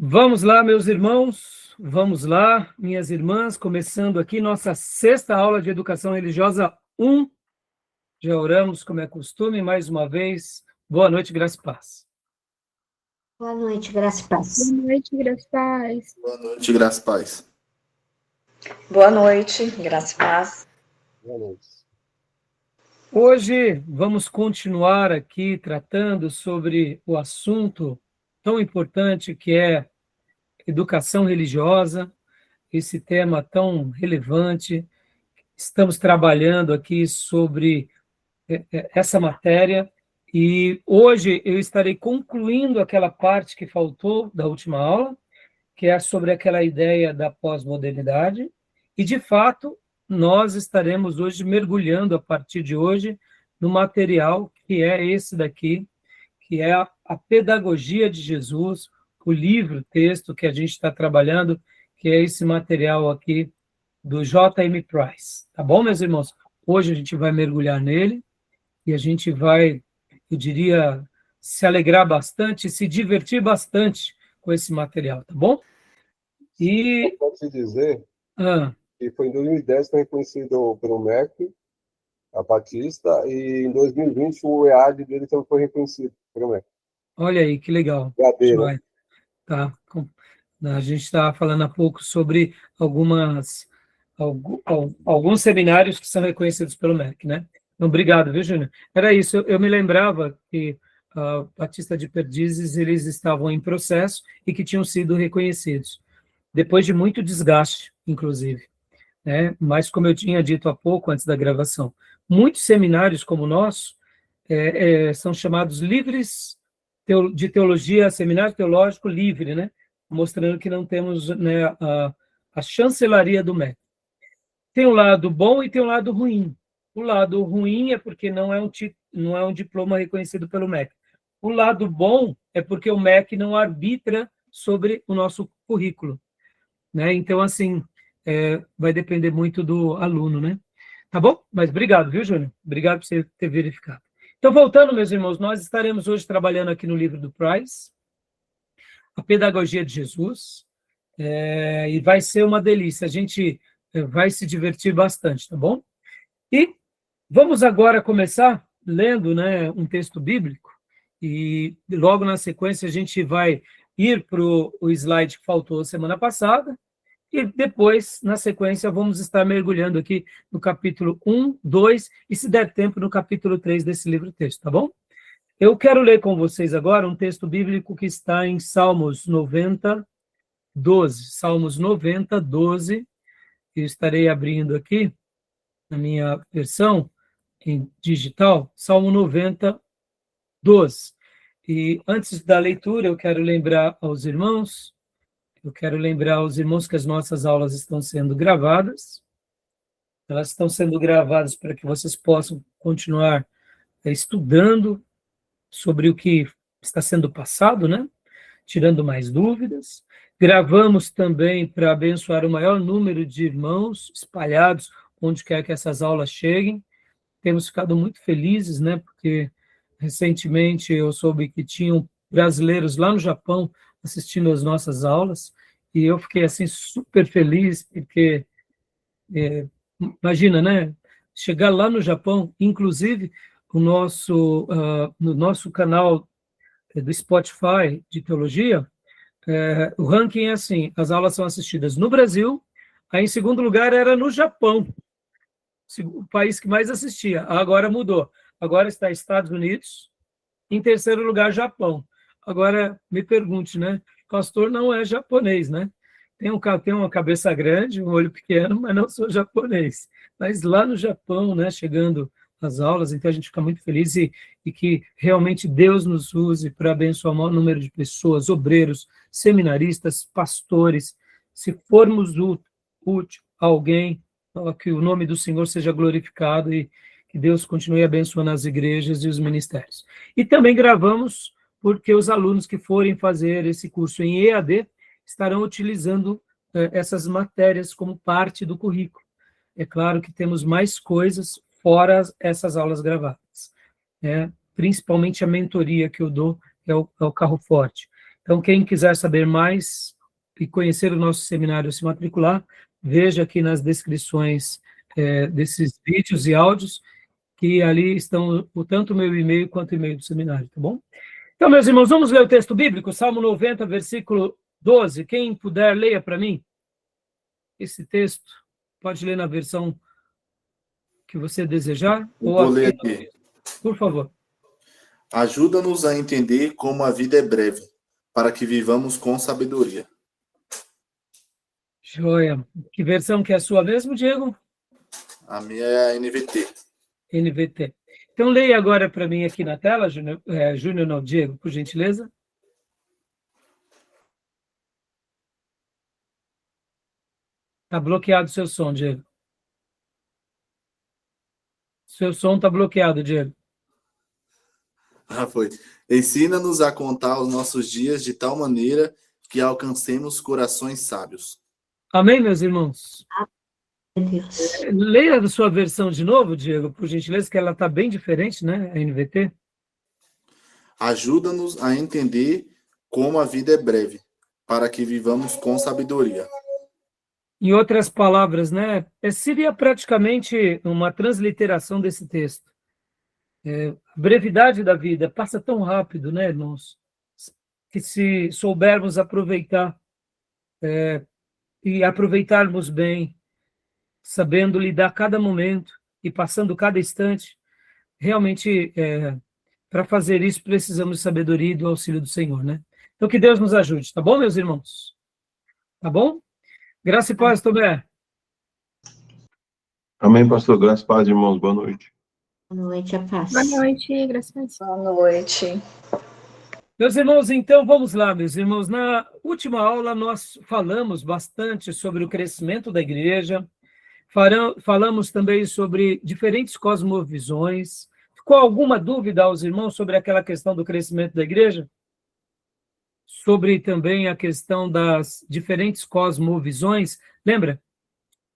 Vamos lá, meus irmãos, vamos lá, minhas irmãs, começando aqui nossa sexta aula de Educação Religiosa 1. Já oramos, como é costume, mais uma vez. Boa noite, graça e paz. Boa noite, graça e paz. Boa noite, graça e paz. Boa noite, graça e paz. Boa noite, graça e paz. Boa noite. Hoje vamos continuar aqui tratando sobre o assunto tão importante que é educação religiosa, esse tema tão relevante. Estamos trabalhando aqui sobre essa matéria e hoje eu estarei concluindo aquela parte que faltou da última aula, que é sobre aquela ideia da pós-modernidade, e de fato nós estaremos hoje mergulhando a partir de hoje no material que é esse daqui, que é a Pedagogia de Jesus, o livro, texto que a gente está trabalhando, que é esse material aqui do J.M. Price. Tá bom, meus irmãos? Hoje a gente vai mergulhar nele e a gente vai, eu diria, se alegrar bastante, se divertir bastante com esse material, tá bom? E... Pode-se dizer que foi em 2010 que foi reconhecido pelo MEC, a Batista, e em 2020 o EAD dele também foi reconhecido pelo MEC. Olha aí, que legal. EAD, né? Tá. A gente estava falando há pouco sobre alguns seminários que são reconhecidos pelo MEC, né? Então, obrigado, viu, Júnior? Era isso, eu me lembrava que a Batista de Perdizes, eles estavam em processo e que tinham sido reconhecidos, depois de muito desgaste, inclusive, né? Mas, como eu tinha dito há pouco, antes da gravação, muitos seminários como o nosso são chamados livres de teologia, seminário teológico livre, né? Mostrando que não temos, né, a chancelaria do MEC. Tem um lado bom e tem um lado ruim. O lado ruim é porque não é um diploma reconhecido pelo MEC. O lado bom é porque o MEC não arbitra sobre o nosso currículo, né? Então, assim, vai depender muito do aluno, né? Tá bom? Mas obrigado, viu, Júnior? Obrigado por você ter verificado. Então, voltando, meus irmãos, nós estaremos hoje trabalhando aqui no livro do Price, a Pedagogia de Jesus, e vai ser uma delícia, a gente vai se divertir bastante, tá bom? E vamos agora começar lendo, né, um texto bíblico, e logo na sequência a gente vai ir para o slide que faltou semana passada, e depois, na sequência, vamos estar mergulhando aqui no capítulo 1, 2, e se der tempo, no capítulo 3 desse livro-texto, tá bom? Eu quero ler com vocês agora um texto bíblico que está em Salmos 90, 12. Salmos 90, 12. Eu estarei abrindo aqui, na minha versão em digital, Salmo 90, 12. E antes da leitura, eu quero lembrar aos irmãos que as nossas aulas estão sendo gravadas. Elas estão sendo gravadas para que vocês possam continuar estudando sobre o que está sendo passado, né? Tirando mais dúvidas. Gravamos também para abençoar o maior número de irmãos espalhados onde quer que essas aulas cheguem. Temos ficado muito felizes, né? Porque recentemente eu soube que tinham brasileiros lá no Japão assistindo às nossas aulas, e eu fiquei assim super feliz, porque imagina, né? Chegar lá no Japão, inclusive no nosso canal do Spotify de teologia, o ranking é assim: as aulas são assistidas no Brasil, aí em segundo lugar era no Japão, o país que mais assistia. Agora mudou, agora está Estados Unidos, em terceiro lugar Japão. Agora me pergunte, né? Pastor não é japonês, né? Tem uma cabeça grande, um olho pequeno, mas não sou japonês. Mas lá no Japão, né, chegando as aulas, então a gente fica muito feliz e que realmente Deus nos use para abençoar o maior número de pessoas, obreiros, seminaristas, pastores. Se formos útil a alguém, que o nome do Senhor seja glorificado e que Deus continue abençoando as igrejas e os ministérios. E também gravamos porque os alunos que forem fazer esse curso em EAD estarão utilizando essas matérias como parte do currículo. É claro que temos mais coisas fora essas aulas gravadas, principalmente a mentoria que eu dou é o carro forte. Então, quem quiser saber mais e conhecer o nosso seminário, se matricular, veja aqui nas descrições desses vídeos e áudios, que ali estão tanto o meu e-mail quanto o e-mail do seminário, tá bom? Então, meus irmãos, vamos ler o texto bíblico, Salmo 90, versículo 12. Quem puder, leia para mim esse texto. Pode ler na versão que você desejar. Vou ler aqui. Por favor. Ajuda-nos a entender como a vida é breve, para que vivamos com sabedoria. Joia. Que versão que é a sua mesmo, Diego? A minha é a NVT. NVT. Então, leia agora para mim aqui na tela, Júnior, não, Diego, por gentileza. Está bloqueado o seu som, Diego. Seu som está bloqueado, Diego. Foi. Ensina-nos a contar os nossos dias de tal maneira que alcancemos corações sábios. Amém, meus irmãos? Deus. Leia a sua versão de novo, Diego, por gentileza, que ela está bem diferente, né? A NVT. Ajuda-nos a entender como a vida é breve, para que vivamos com sabedoria. Em outras palavras, né? Seria praticamente uma transliteração desse texto. A brevidade da vida passa tão rápido, né, irmãos? Que se soubermos aproveitar e aproveitarmos bem, sabendo lidar cada momento e passando cada instante, realmente, para fazer isso, precisamos de sabedoria e do auxílio do Senhor, né? Então, que Deus nos ajude, tá bom, meus irmãos? Tá bom? Graça e paz, Tomé. Amém, pastor. Graças e paz, irmãos. Boa noite. Boa noite, a paz. Boa noite, graças a Deus. Boa noite. Meus irmãos, então, vamos lá, meus irmãos. Na última aula, nós falamos bastante sobre o crescimento da igreja, falamos também sobre diferentes cosmovisões. Ficou alguma dúvida aos irmãos sobre aquela questão do crescimento da igreja? Sobre também a questão das diferentes cosmovisões? Lembra?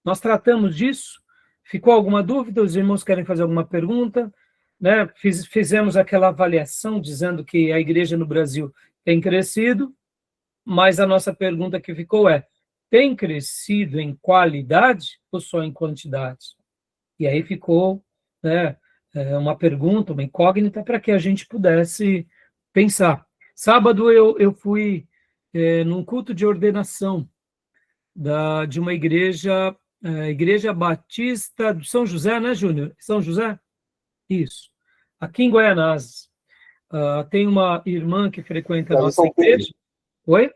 Nós tratamos disso. Ficou alguma dúvida? Os irmãos querem fazer alguma pergunta? Né? Fizemos aquela avaliação dizendo que a igreja no Brasil tem crescido, mas a nossa pergunta que ficou tem crescido em qualidade ou só em quantidade? E aí ficou, né, uma pergunta, uma incógnita, para que a gente pudesse pensar. Sábado eu fui num culto de ordenação de uma igreja, Igreja Batista do São José, né, Júnior? São José? Isso. Aqui em Guaianazes. Tem uma irmã que frequenta a nossa igreja. Oi?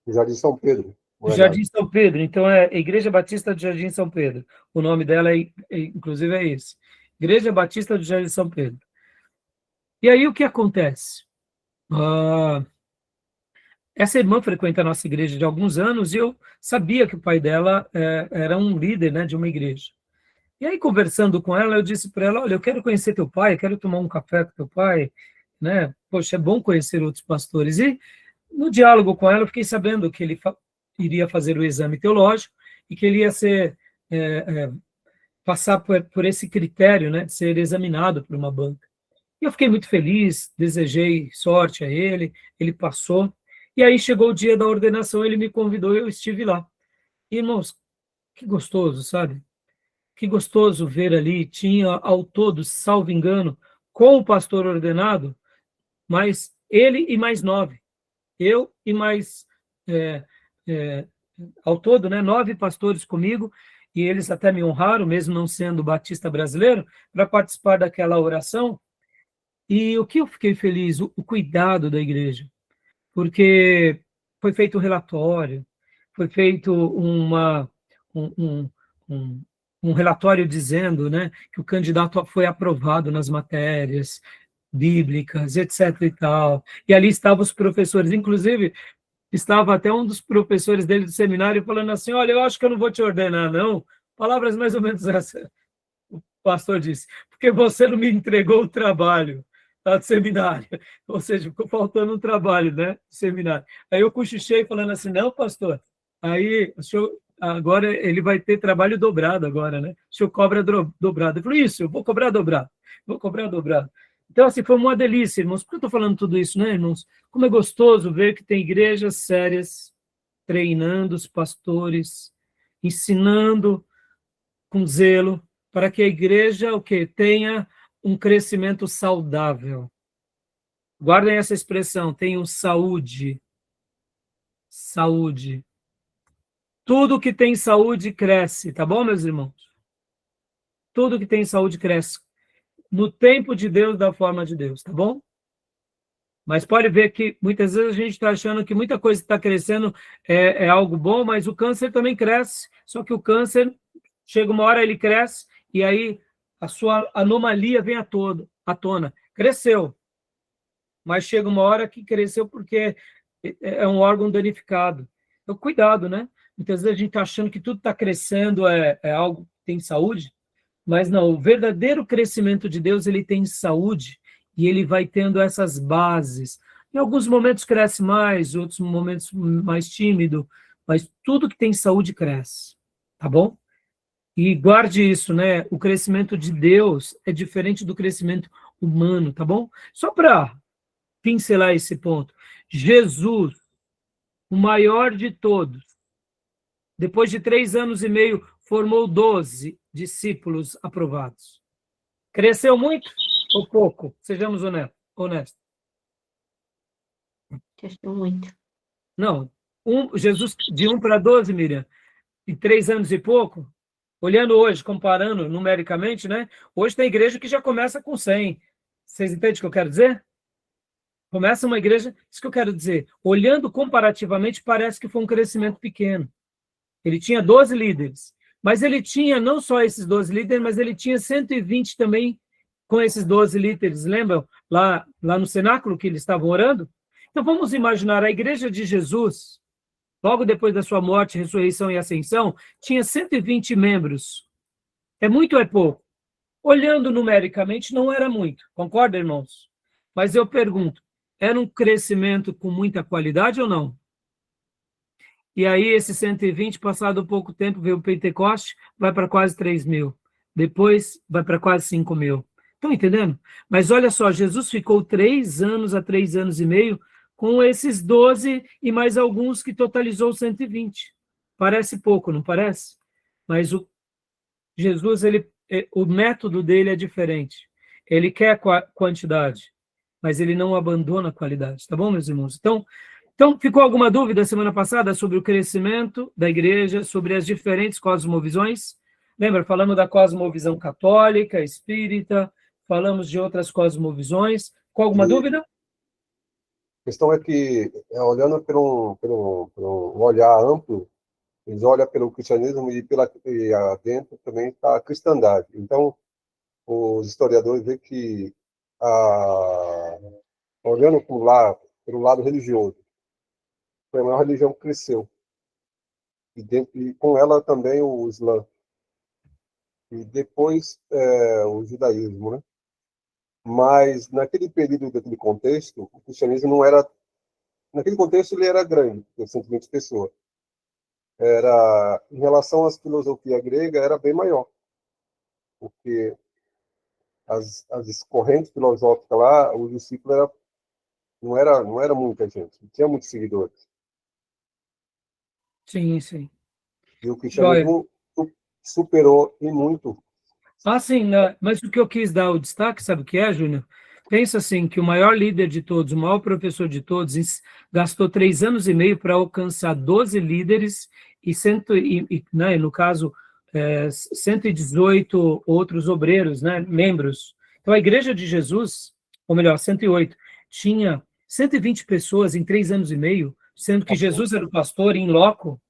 Jardim São Pedro. Jardim São Pedro. Então, é Igreja Batista do Jardim São Pedro. O nome dela, inclusive, é esse. Igreja Batista do Jardim São Pedro. E aí, o que acontece? Essa irmã frequenta a nossa igreja de alguns anos e eu sabia que o pai dela era um líder, né, de uma igreja. E aí, conversando com ela, eu disse para ela, olha, eu quero conhecer teu pai, quero tomar um café com teu pai, né? Poxa, é bom conhecer outros pastores. E no diálogo com ela, eu fiquei sabendo que ele iria fazer o exame teológico e que ele ia passar por esse critério, né, de ser examinado por uma banca. E eu fiquei muito feliz, desejei sorte a ele passou. E aí chegou o dia da ordenação, ele me convidou, eu estive lá. E, irmãos, que gostoso, sabe? Que gostoso ver ali, tinha ao todo, salvo engano, com o pastor ordenado, mas ele e mais 9. Eu e mais, ao todo, né, 9 pastores comigo, e eles até me honraram, mesmo não sendo batista brasileiro, para participar daquela oração. E o que eu fiquei feliz, o cuidado da igreja, porque foi feito um relatório, foi feito um relatório dizendo, né, que o candidato foi aprovado nas matérias bíblicas, etc. e tal. E ali estavam os professores, inclusive estava até um dos professores dele do seminário falando assim, olha, eu acho que eu não vou te ordenar, não. Palavras mais ou menos essas. O pastor disse, porque você não me entregou o trabalho do seminário. Ou seja, ficou faltando um trabalho, né, do seminário. Aí eu cochichei falando assim, não, pastor, aí o senhor, agora ele vai ter trabalho dobrado agora, né? O senhor cobra dobrado. Eu falei, isso, eu vou cobrar dobrado. Então, assim, foi uma delícia, irmãos. Por que eu estou falando tudo isso, né, irmãos? Como é gostoso ver que tem igrejas sérias treinando os pastores, ensinando com zelo, para que a igreja o quê? Tenha um crescimento saudável. Guardem essa expressão, tenham saúde. Saúde. Tudo que tem saúde cresce, tá bom, meus irmãos? Tudo que tem saúde cresce. No tempo de Deus, da forma de Deus, tá bom? Mas pode ver que muitas vezes a gente está achando que muita coisa que está crescendo é algo bom, mas o câncer também cresce. Só que o câncer, chega uma hora ele cresce e aí a sua anomalia vem à tona. Cresceu, mas chega uma hora que cresceu porque é um órgão danificado. Então, cuidado, né? Muitas vezes a gente está achando que tudo está crescendo, é algo que tem saúde, mas não, o verdadeiro crescimento de Deus, ele tem saúde, e ele vai tendo essas bases. Em alguns momentos cresce mais, outros momentos mais tímido, mas tudo que tem saúde cresce, tá bom? E guarde isso, né? O crescimento de Deus é diferente do crescimento humano, tá bom? Só para pincelar esse ponto. Jesus, o maior de todos, depois de 3 anos e meio, formou 12 discípulos aprovados. Cresceu muito ou pouco? Sejamos honestos. Cresceu muito. Não. Jesus, de 1 para 12, Miriam, em 3 anos e pouco, olhando hoje, comparando numericamente, né? Hoje tem igreja que já começa com 100. Vocês entendem o que eu quero dizer? Começa uma igreja, isso que eu quero dizer. Olhando comparativamente, parece que foi um crescimento pequeno. Ele tinha 12 líderes, mas ele tinha não só esses 12 líderes, mas ele tinha 120 também com esses 12 líderes. Lembram? Lá no cenáculo que eles estavam orando? Então vamos imaginar a igreja de Jesus, logo depois da sua morte, ressurreição e ascensão, tinha 120 membros. É muito ou é pouco? Olhando numericamente, não era muito. Concorda, irmãos? Mas eu pergunto, era um crescimento com muita qualidade ou não? E aí, esse 120, passado pouco tempo, veio o Pentecoste, vai para quase 3.000. Depois, vai para quase 5.000. Estão entendendo? Mas olha só, Jesus ficou 3 anos a 3 anos e meio com esses 12 e mais alguns que totalizou 120. Parece pouco, não parece? Mas Jesus, o método dele é diferente. Ele quer quantidade, mas ele não abandona a qualidade. Tá bom, meus irmãos? Então, ficou alguma dúvida semana passada sobre o crescimento da igreja, sobre as diferentes cosmovisões? Lembra, falamos da cosmovisão católica, espírita, falamos de outras cosmovisões. Com alguma dúvida? A questão é que, olhando por um olhar amplo, eles olham pelo cristianismo e dentro também está a cristandade. Então, os historiadores veem que, olhando pelo lado religioso, foi a maior religião que cresceu. E com ela também o Islã. E depois o judaísmo, né? Mas naquele período, daquele contexto, o cristianismo não era... Naquele contexto ele era grande, tinha 120 pessoas. Em relação à filosofia grega, era bem maior. Porque as correntes filosóficas lá, os discípulos não era muita gente, não tinha muitos seguidores. Sim, sim. E o cristianismo superou em muito. Ah, sim, né? Mas o que eu quis dar o destaque, sabe o que é, Júnior? Pensa assim, que o maior líder de todos, o maior professor de todos, gastou 3 anos e meio para alcançar 12 líderes né, no caso, 118 outros obreiros, né, membros. Então, a igreja de Jesus, ou melhor, 108, tinha 120 pessoas em 3 anos e meio, sendo que Jesus era o pastor in loco,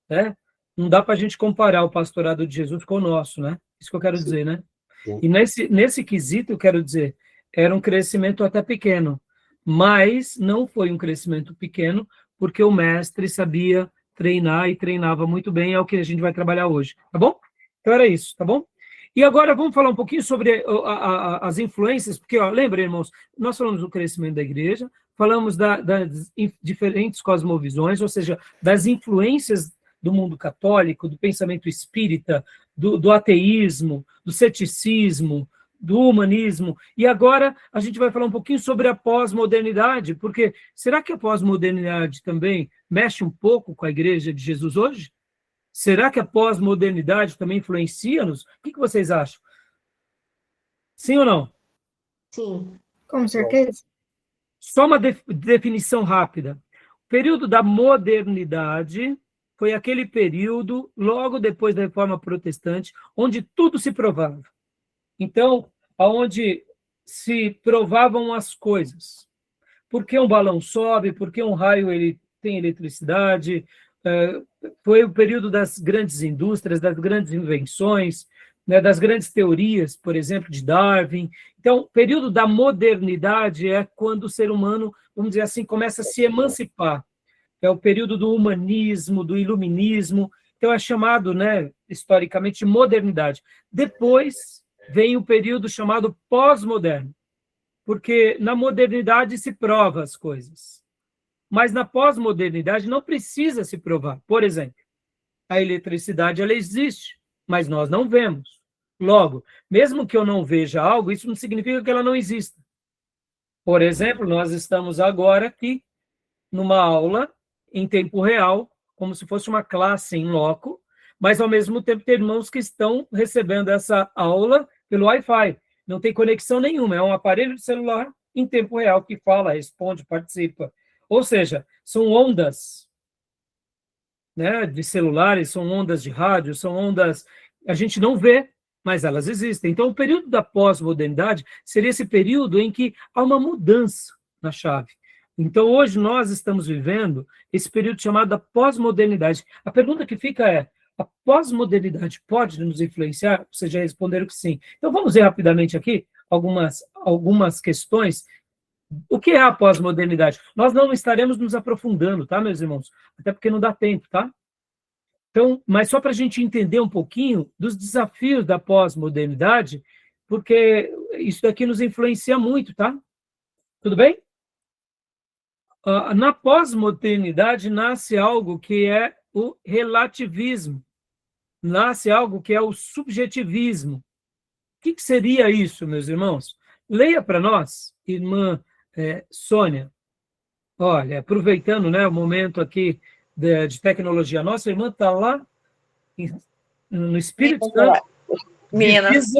né? Não dá para a gente comparar o pastorado de Jesus com o nosso, né? Isso que eu quero dizer, né? Sim. E nesse quesito, eu quero dizer, era um crescimento até pequeno, mas não foi um crescimento pequeno, porque o mestre sabia treinar e treinava muito bem, é o que a gente vai trabalhar hoje, tá bom? Então era isso, tá bom? E agora vamos falar um pouquinho sobre as influências, porque, lembra, irmãos, nós falamos do crescimento da igreja, falamos das diferentes cosmovisões, ou seja, das influências do mundo católico, do pensamento espírita, do ateísmo, do ceticismo, do humanismo. E agora a gente vai falar um pouquinho sobre a pós-modernidade, porque será que a pós-modernidade também mexe um pouco com a Igreja de Jesus hoje? Será que a pós-modernidade também influencia-nos? O que vocês acham? Sim ou não? Sim. Com certeza. Só uma definição rápida. O período da modernidade foi aquele período, logo depois da Reforma Protestante, onde tudo se provava. Então, aonde se provavam as coisas. Por que um balão sobe? Por que um raio ele tem eletricidade? Foi o período das grandes indústrias, das grandes invenções, né, das grandes teorias, por exemplo, de Darwin. Então, o período da modernidade é quando o ser humano, vamos dizer assim, começa a se emancipar. É o período do humanismo, do iluminismo. Então, é chamado, né, historicamente, de modernidade. Depois vem o período chamado pós-moderno, porque na modernidade se prova as coisas. Mas na pós-modernidade não precisa se provar. Por exemplo, a eletricidade ela existe, mas nós não vemos. Logo, mesmo que eu não veja algo, isso não significa que ela não exista. Por exemplo, nós estamos agora aqui numa aula em tempo real, como se fosse uma classe em loco, mas ao mesmo tempo tem irmãos que estão recebendo essa aula pelo Wi-Fi. Não tem conexão nenhuma, é um aparelho de celular em tempo real que fala, responde, participa. Ou seja, são ondas, né, de celulares, são ondas de rádio, são ondas... A gente não vê, mas elas existem. Então, o período da pós-modernidade seria esse período em que há uma mudança na chave. Então, hoje nós estamos vivendo esse período chamado da pós-modernidade. A pergunta que fica é, a pós-modernidade pode nos influenciar? Vocês já responderam que sim. Então, vamos ver rapidamente aqui algumas questões. O que é a pós-modernidade? Nós não estaremos nos aprofundando, tá, meus irmãos? Até porque não dá tempo, tá? Então, mas só para a gente entender um pouquinho dos desafios da pós-modernidade, porque isso daqui nos influencia muito, tá? Tudo bem? Na pós-modernidade nasce algo que é o relativismo, nasce algo que é o subjetivismo. O que seria isso, meus irmãos? Leia para nós, irmã Sônia. Olha, aproveitando, né, o momento aqui de tecnologia, nossa irmã está lá no Espírito Santo. Minas.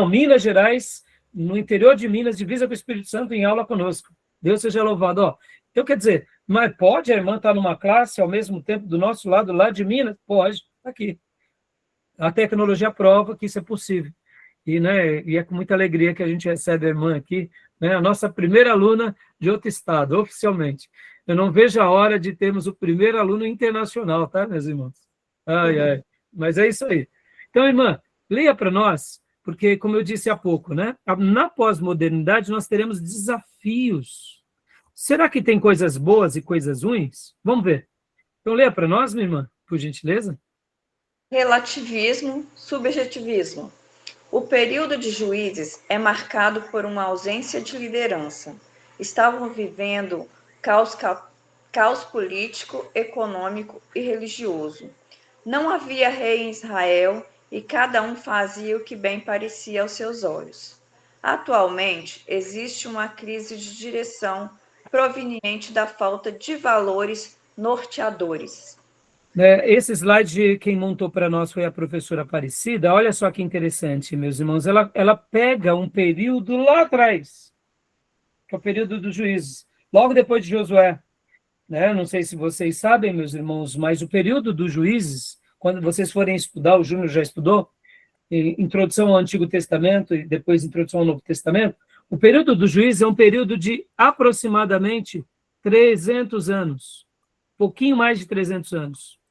Minas Gerais, no interior de Minas, divisa com o Espírito Santo, em aula conosco. Deus seja louvado. Ó, então, quer dizer, mas pode a irmã estar numa classe ao mesmo tempo do nosso lado, lá de Minas? Pode, aqui. A tecnologia prova que isso é possível. E, né, e é com muita alegria que a gente recebe a irmã aqui, né, a nossa primeira aluna de outro estado, oficialmente. Eu não vejo a hora de termos o primeiro aluno internacional, tá, meus irmãos? Ai, ai. Mas é isso aí. Então, irmã, leia para nós, porque, como eu disse há pouco, né, na pós-modernidade nós teremos desafios. Será que tem coisas boas e coisas ruins? Vamos ver. Então, leia para nós, minha irmã, por gentileza. Relativismo, subjetivismo. O período de Juízes é marcado por uma ausência de liderança. Estavam vivendo caos político, econômico e religioso. Não havia rei em Israel e cada um fazia o que bem parecia aos seus olhos. Atualmente, existe uma crise de direção proveniente da falta de valores norteadores. Esse slide, quem montou para nós foi a professora Aparecida. Olha só que interessante, meus irmãos. Ela pega um período lá atrás, que é o período dos juízes, logo depois de Josué. Né? Não sei se vocês sabem, meus irmãos, mas o período dos juízes, quando vocês forem estudar, o Júnior já estudou, introdução ao Antigo Testamento e depois introdução ao Novo Testamento, o período dos juízes é um período de aproximadamente 300 anos, pouquinho mais de 300 anos.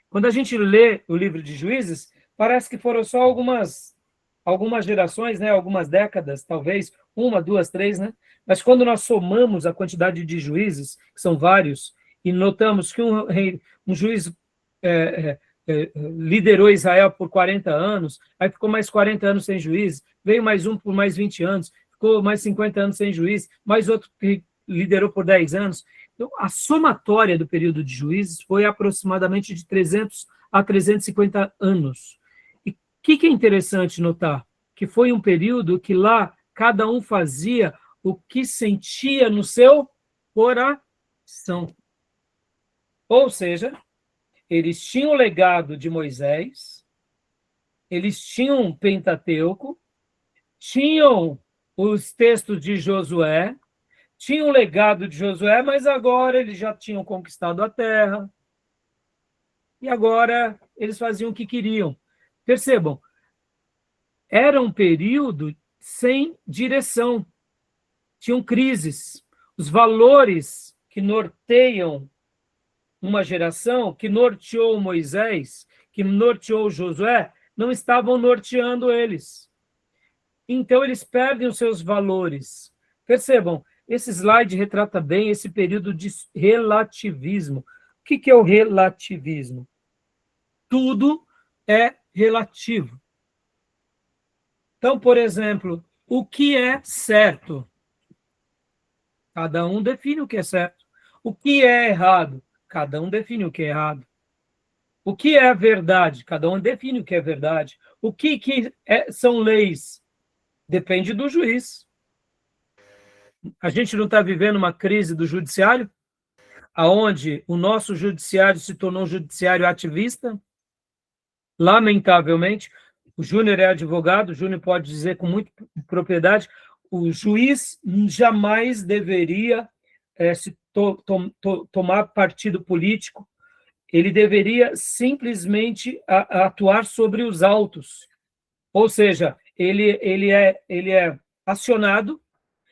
Quando a gente lê o livro de Juízes, parece que foram só algumas gerações, né? Algumas décadas, talvez, 1, 2, 3, né? Mas quando nós somamos a quantidade de juízes, que são vários, e notamos que um juiz liderou Israel por 40 anos, aí ficou mais 40 anos sem juiz, veio mais um por mais 20 anos, ficou mais 50 anos sem juiz, mais outro que liderou por 10 anos. Então, a somatória do período de juízes foi aproximadamente de 300 a 350 anos. E o que é interessante notar? que foi um período que lá cada um fazia o que sentia no seu coração. Ou seja, eles tinham o legado de Moisés, eles tinham o Pentateuco, tinham os textos de Josué, tinham o legado de Josué, mas agora eles já tinham conquistado a terra, e agora eles faziam o que queriam. Percebam, era um período sem direção, tinham crises. Os valores que norteiam uma geração, que norteou Moisés, que norteou Josué, não estavam norteando eles. Então, eles perdem os seus valores. Percebam, esse slide retrata bem esse período de relativismo. O que é o relativismo? Tudo é relativo. Então, por exemplo, o que é certo? Cada um define o que é certo. O que é errado? Cada um define o que é errado. O que é verdade? Cada um define o que é verdade. O que são leis? Depende do juiz. A gente não está vivendo uma crise do judiciário, aonde o nosso judiciário se tornou um judiciário ativista? Lamentavelmente, o Júnior é advogado, o Júnior pode dizer com muita propriedade, o juiz jamais deveria tomar partido político, ele deveria simplesmente atuar sobre os autos. Ou seja, ele é acionado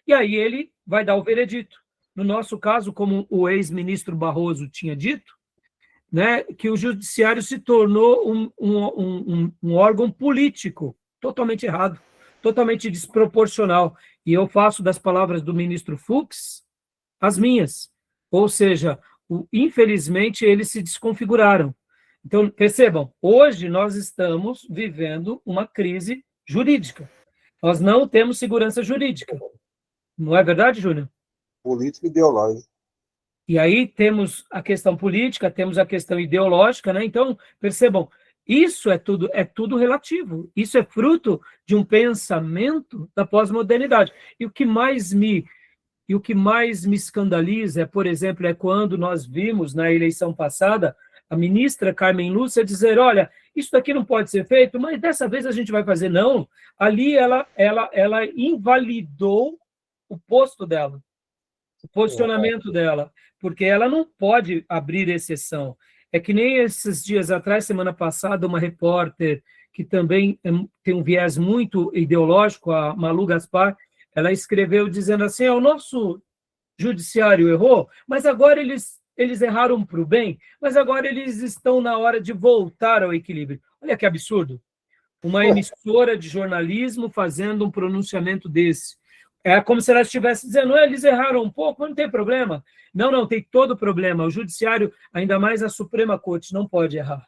e aí ele vai dar o veredito. No nosso caso, como o ex-ministro Barroso tinha dito, né, que o judiciário se tornou um órgão político, totalmente errado, totalmente desproporcional. E eu faço das palavras do ministro Fux as minhas. Ou seja, infelizmente, eles se desconfiguraram. Então, percebam, hoje nós estamos vivendo uma crise jurídica. Nós não temos segurança jurídica. Não é verdade, Júnior? Política e ideológica. E aí temos a questão política, temos a questão ideológica, né? Então, percebam, isso é tudo relativo. Isso é fruto de um pensamento da pós-modernidade. E o que mais me escandaliza, por exemplo, é quando nós vimos na eleição passada a ministra Carmen Lúcia dizer, olha, isso daqui não pode ser feito, mas dessa vez a gente vai fazer. Não, ali ela invalidou o posto dela, o posicionamento dela, porque ela não pode abrir exceção. É que nem esses dias atrás, semana passada, uma repórter que também tem um viés muito ideológico, a Malu Gaspar, ela escreveu dizendo assim, o nosso judiciário errou, mas agora eles erraram para o bem, mas agora eles estão na hora de voltar ao equilíbrio. Olha que absurdo. Uma emissora de jornalismo fazendo um pronunciamento desse. É como se ela estivesse dizendo, eles erraram um pouco, mas não tem problema. Não, tem todo problema. O judiciário, ainda mais a Suprema Corte, não pode errar.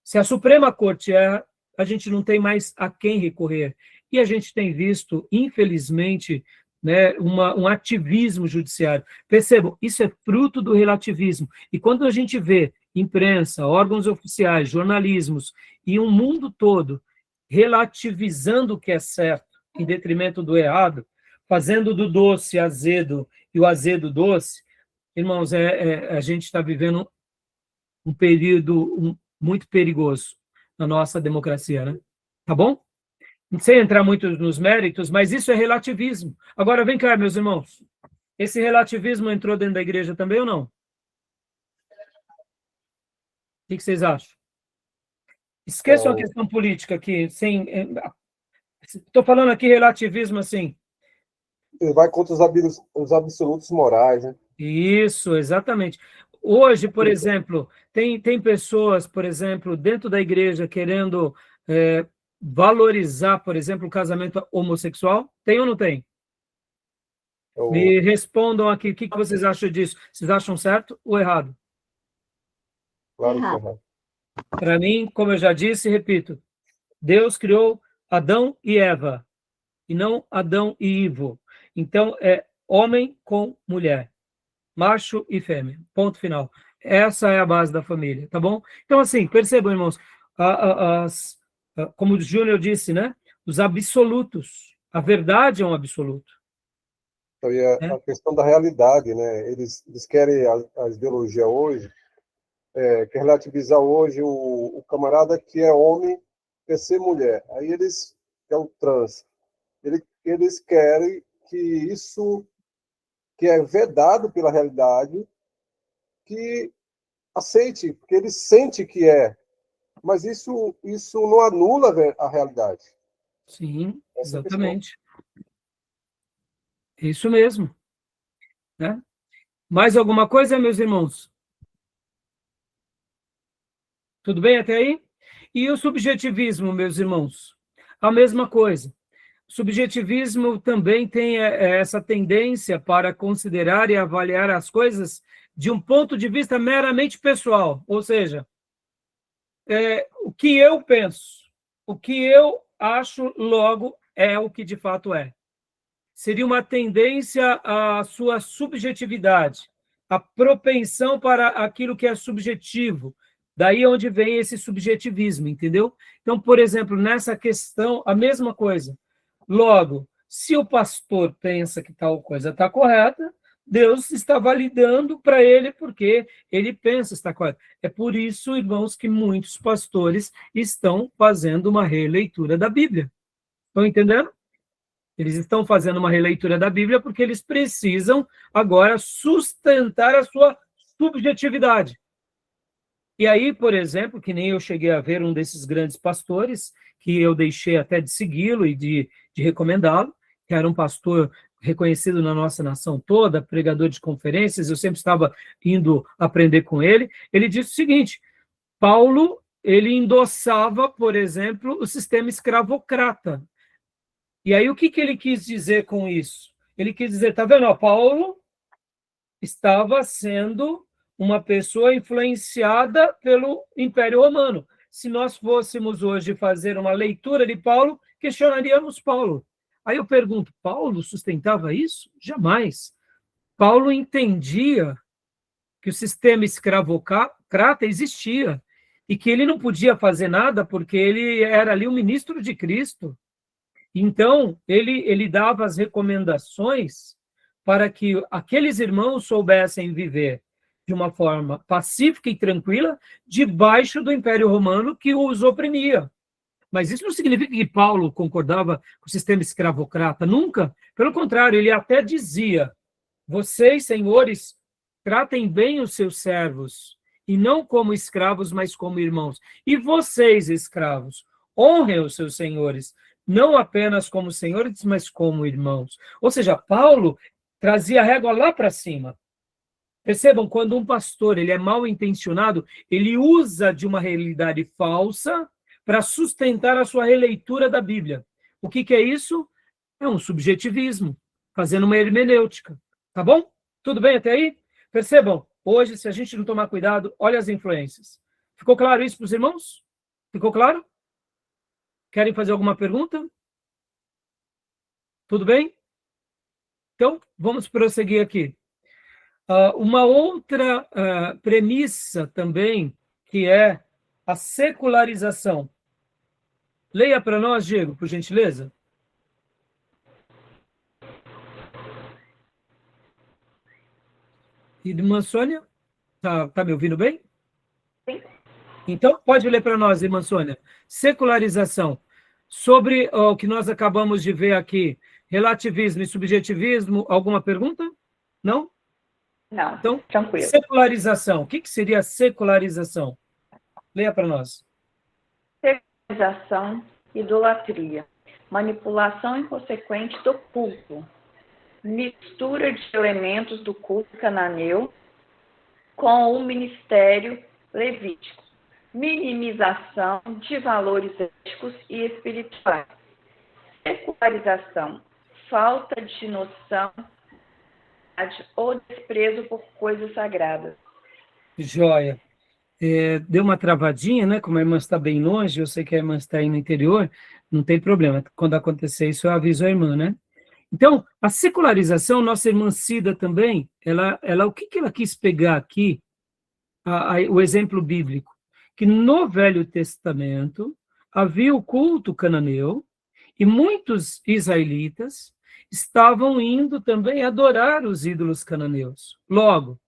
Se a Suprema Corte erra, a gente não tem mais a quem recorrer. E a gente tem visto, infelizmente, né, um ativismo judiciário. Percebam, isso é fruto do relativismo. E quando a gente vê imprensa, órgãos oficiais, jornalismos e um mundo todo relativizando o que é certo em detrimento do errado, fazendo do doce azedo e o azedo doce, irmãos, a gente está vivendo um período muito perigoso na nossa democracia, né? Tá bom? Sem entrar muito nos méritos, mas isso é relativismo. Agora, vem cá, meus irmãos. Esse relativismo entrou dentro da igreja também ou não? O que vocês acham? Esqueçam a questão política aqui. Estou falando aqui relativismo assim. Ele vai contra os absolutos morais, né? Isso, exatamente. Hoje, por exemplo, tem pessoas, por exemplo, dentro da igreja querendo valorizar, por exemplo, o casamento homossexual. Tem ou não tem? Me respondam aqui, o que vocês acham disso? Vocês acham certo ou errado? Claro que é errado. Para mim, como eu já disse e repito, Deus criou Adão e Eva, e não Adão e Ivo. Então, é homem com mulher, macho e fêmea, ponto final. Essa é a base da família, tá bom? Então, assim, percebam, irmãos, como o Júnior disse, né? os absolutos. A verdade é um absoluto. Então, e a questão da realidade, né? Eles querem, a ideologia hoje, quer relativizar hoje o camarada que é homem quer ser mulher. Aí eles, que é o trans, eles querem que isso, que é vedado pela realidade, que aceite, porque ele sente que é. Mas isso não anula a realidade. Sim, Essa exatamente. É isso mesmo. Né? Mais alguma coisa, meus irmãos? Tudo bem até aí? E o subjetivismo, meus irmãos? A mesma coisa. O subjetivismo também tem essa tendência para considerar e avaliar as coisas de um ponto de vista meramente pessoal, ou seja, o que eu penso, o que eu acho, logo é o que de fato é. Seria uma tendência à sua subjetividade, a propensão para aquilo que é subjetivo. Daí onde vem esse subjetivismo, entendeu? Então, por exemplo, nessa questão, a mesma coisa. Logo, se o pastor pensa que tal coisa está correta, Deus está validando para ele porque ele pensa que está correto. É por isso, irmãos, que muitos pastores estão fazendo uma releitura da Bíblia. Estão entendendo? Eles estão fazendo uma releitura da Bíblia porque eles precisam agora sustentar a sua subjetividade. E aí, por exemplo, que nem eu cheguei a ver um desses grandes pastores, que eu deixei até de segui-lo e de recomendá-lo, que era um pastor reconhecido na nossa nação toda, pregador de conferências, eu sempre estava indo aprender com ele. Ele disse o seguinte: Paulo, ele endossava, por exemplo, o sistema escravocrata. E aí, o que ele quis dizer com isso? Ele quis dizer, tá vendo, Paulo estava sendo uma pessoa influenciada pelo Império Romano. Se nós fôssemos hoje fazer uma leitura de Paulo, questionaríamos Paulo. Aí eu pergunto, Paulo sustentava isso? Jamais. Paulo entendia que o sistema escravocrata existia e que ele não podia fazer nada porque ele era ali o ministro de Cristo. Então, ele dava as recomendações para que aqueles irmãos soubessem viver de uma forma pacífica e tranquila, debaixo do Império Romano que os oprimia. Mas isso não significa que Paulo concordava com o sistema escravocrata, nunca. Pelo contrário, ele até dizia, vocês, senhores, tratem bem os seus servos, e não como escravos, mas como irmãos. E vocês, escravos, honrem os seus senhores, não apenas como senhores, mas como irmãos. Ou seja, Paulo trazia a régua lá para cima. Percebam, quando um pastor ele é mal intencionado, ele usa de uma realidade falsa para sustentar a sua releitura da Bíblia. O que é isso? É um subjetivismo, fazendo uma hermenêutica. Tá bom? Tudo bem até aí? Percebam, hoje, se a gente não tomar cuidado, olha as influências. Ficou claro isso para os irmãos? Ficou claro? Querem fazer alguma pergunta? Tudo bem? Então, vamos prosseguir aqui. Uma outra premissa também, que é a secularização. Leia para nós, Diego, por gentileza. Irmã Sônia, tá me ouvindo bem? Sim. Então, pode ler para nós, irmã Sônia. Secularização. Sobre o que nós acabamos de ver aqui, relativismo e subjetivismo, alguma pergunta? Não? Não, então, tranquilo. Secularização. O que seria secularização? Leia para nós. Secularização, idolatria, manipulação inconsequente do culto, mistura de elementos do culto cananeu com o ministério levítico, minimização de valores éticos e espirituais, secularização, falta de noção ou desprezo por coisas sagradas. Joia. Deu uma travadinha, né? Como a irmã está bem longe, eu sei que a irmã está aí no interior, não tem problema. Quando acontecer isso, eu aviso a irmã, né? Então, a secularização, nossa irmã Cida também, ela o que ela quis pegar aqui? O exemplo bíblico, que no Velho Testamento havia o culto cananeu, E muitos israelitas estavam indo também adorar os ídolos cananeus. Logo,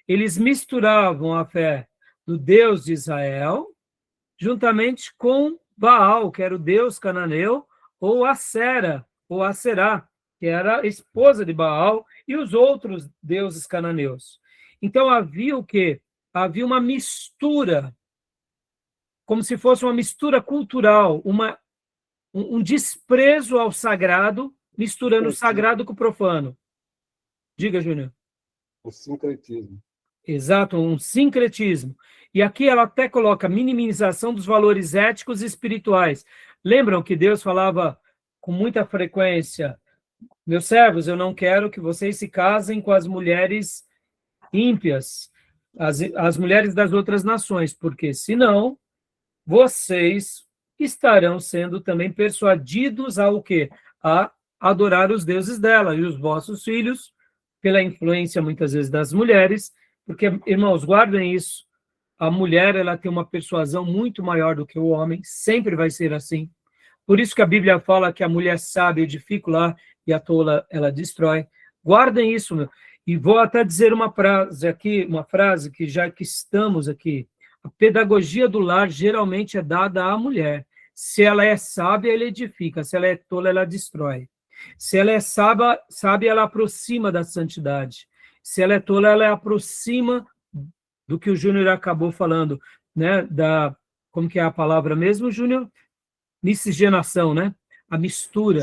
eles misturavam a fé do Deus de Israel juntamente com Baal, que era o deus cananeu, ou Acera, ou Aserá, que era a esposa de Baal, e os outros deuses cananeus. Então havia o quê? Havia uma mistura, como se fosse uma mistura cultural, um desprezo ao sagrado, misturando o sagrado com o profano. Diga, Júnior. O sincretismo. Exato, um sincretismo. E aqui ela até coloca minimização dos valores éticos e espirituais. Lembram que Deus falava com muita frequência: meus servos, eu não quero que vocês se casem com as mulheres ímpias, as mulheres das outras nações, porque senão vocês estarão sendo também persuadidos a o quê? A adorar os deuses dela, e os vossos filhos, pela influência muitas vezes das mulheres, porque, irmãos, guardem isso, a mulher ela tem uma persuasão muito maior do que o homem, sempre vai ser assim. Por isso que a Bíblia fala que a mulher sábia edifica o lar e a tola ela destrói. Guardem isso, meu. E vou até dizer uma frase que já que estamos aqui, a pedagogia do lar geralmente é dada à mulher. Se ela é sábia, ela edifica. Se ela é tola, ela destrói. Se ela é sábia, ela aproxima da santidade. Se ela é tola, ela aproxima do que o Júnior acabou falando, né? Como que é a palavra mesmo, Júnior? Miscigenação, né? A mistura.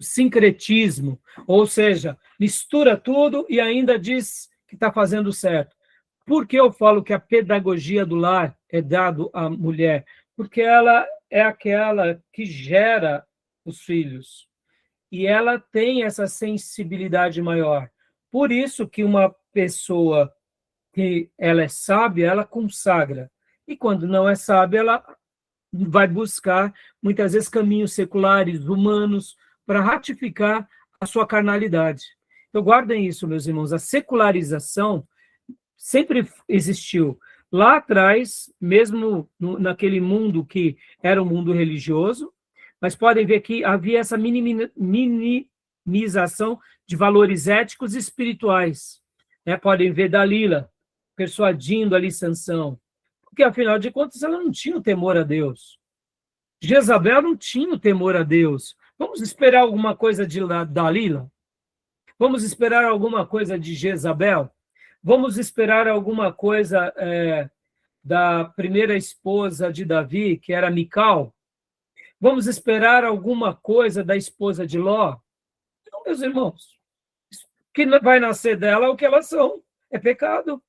Sincretismo. Ou seja, mistura tudo e ainda diz que está fazendo certo. Por que eu falo que a pedagogia do lar é dado à mulher? Porque ela é aquela que gera os filhos. E ela tem essa sensibilidade maior. Por isso que uma pessoa que ela é sábia, ela consagra. E quando não é sábia, ela vai buscar, muitas vezes, caminhos seculares, humanos, para ratificar a sua carnalidade. Então, guardem isso, meus irmãos. A secularização sempre existiu. Lá atrás, mesmo naquele mundo que era um mundo religioso, mas podem ver que havia essa minimização de valores éticos e espirituais. Né? Podem ver Dalila persuadindo ali Sansão, porque, afinal de contas, ela não tinha o temor a Deus. Jezabel não tinha o temor a Deus. Vamos esperar alguma coisa de Dalila? Vamos esperar alguma coisa de Jezabel? Vamos esperar alguma coisa da primeira esposa de Davi, que era Mical? Vamos esperar alguma coisa da esposa de Ló? Não, meus irmãos. O que vai nascer dela é o que elas são. É pecado.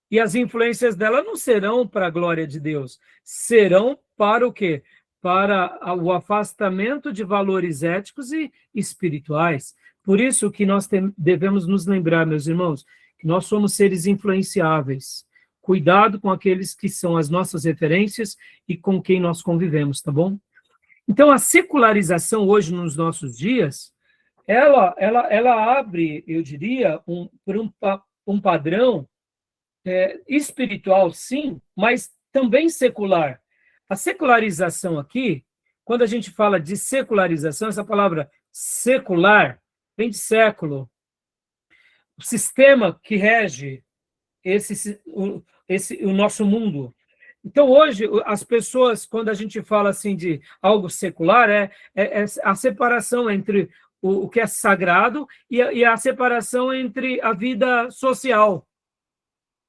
E as influências dela não serão para a glória de Deus. Serão para o quê? Para o afastamento de valores éticos e espirituais. Por isso que nós devemos nos lembrar, meus irmãos, que nós somos seres influenciáveis. Cuidado com aqueles que são as nossas referências e com quem nós convivemos, tá bom? Então, a secularização hoje, nos nossos dias, ela abre, eu diria, um padrão espiritual, sim, mas também secular. A secularização aqui, quando a gente fala de secularização, essa palavra secular vem de século. O sistema que rege o nosso mundo. Então, hoje, as pessoas, quando a gente fala assim de algo secular, é a separação entre o que é sagrado e a separação entre a vida social.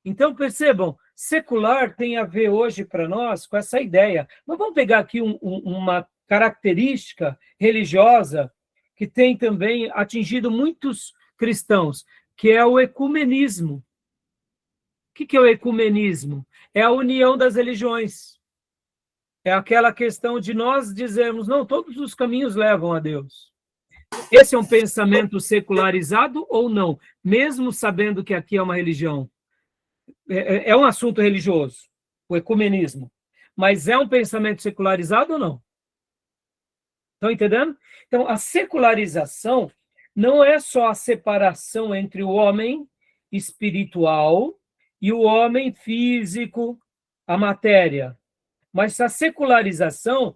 Então, percebam, secular tem a ver hoje para nós com essa ideia. Mas vamos pegar aqui uma característica religiosa que tem também atingido muitos cristãos, que é o ecumenismo. O que é o ecumenismo? É a união das religiões. É aquela questão de nós dizermos, não, todos os caminhos levam a Deus. Esse é um pensamento secularizado ou não? Mesmo sabendo que aqui é uma religião. É um assunto religioso, o ecumenismo. Mas é um pensamento secularizado ou não? Estão entendendo? Então, a secularização não é só a separação entre o homem espiritual e o homem físico, a matéria. Mas a secularização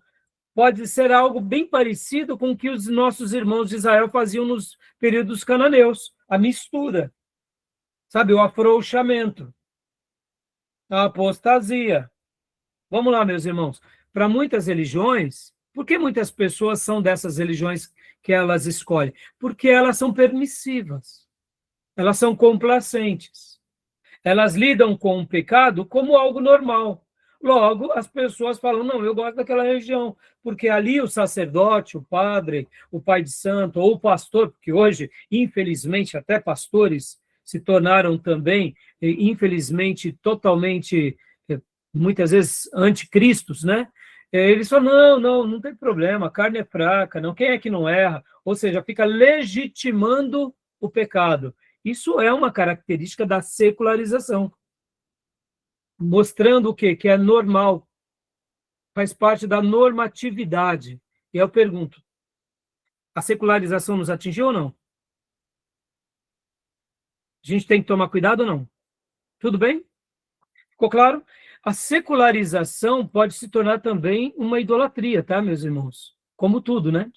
pode ser algo bem parecido com o que os nossos irmãos de Israel faziam nos períodos cananeus, a mistura, sabe, o afrouxamento, a apostasia. Vamos lá, meus irmãos. Para muitas religiões, por que muitas pessoas são dessas religiões que elas escolhem? Porque elas são permissivas, elas são complacentes, elas lidam com o pecado como algo normal. Logo, as pessoas falam, não, eu gosto daquela religião, porque ali o sacerdote, o padre, o pai de santo, ou o pastor, porque hoje, infelizmente, até pastores se tornaram também, infelizmente, totalmente, muitas vezes, anticristos, né? Eles falam, não tem problema, a carne é fraca, não, quem é que não erra? Ou seja, fica legitimando o pecado. Isso é uma característica da secularização, mostrando o quê? Que é normal, faz parte da normatividade. E eu pergunto, a secularização nos atingiu ou não? A gente tem que tomar cuidado ou não? Tudo bem? Ficou claro? A secularização pode se tornar também uma idolatria, tá, meus irmãos? Como tudo, né?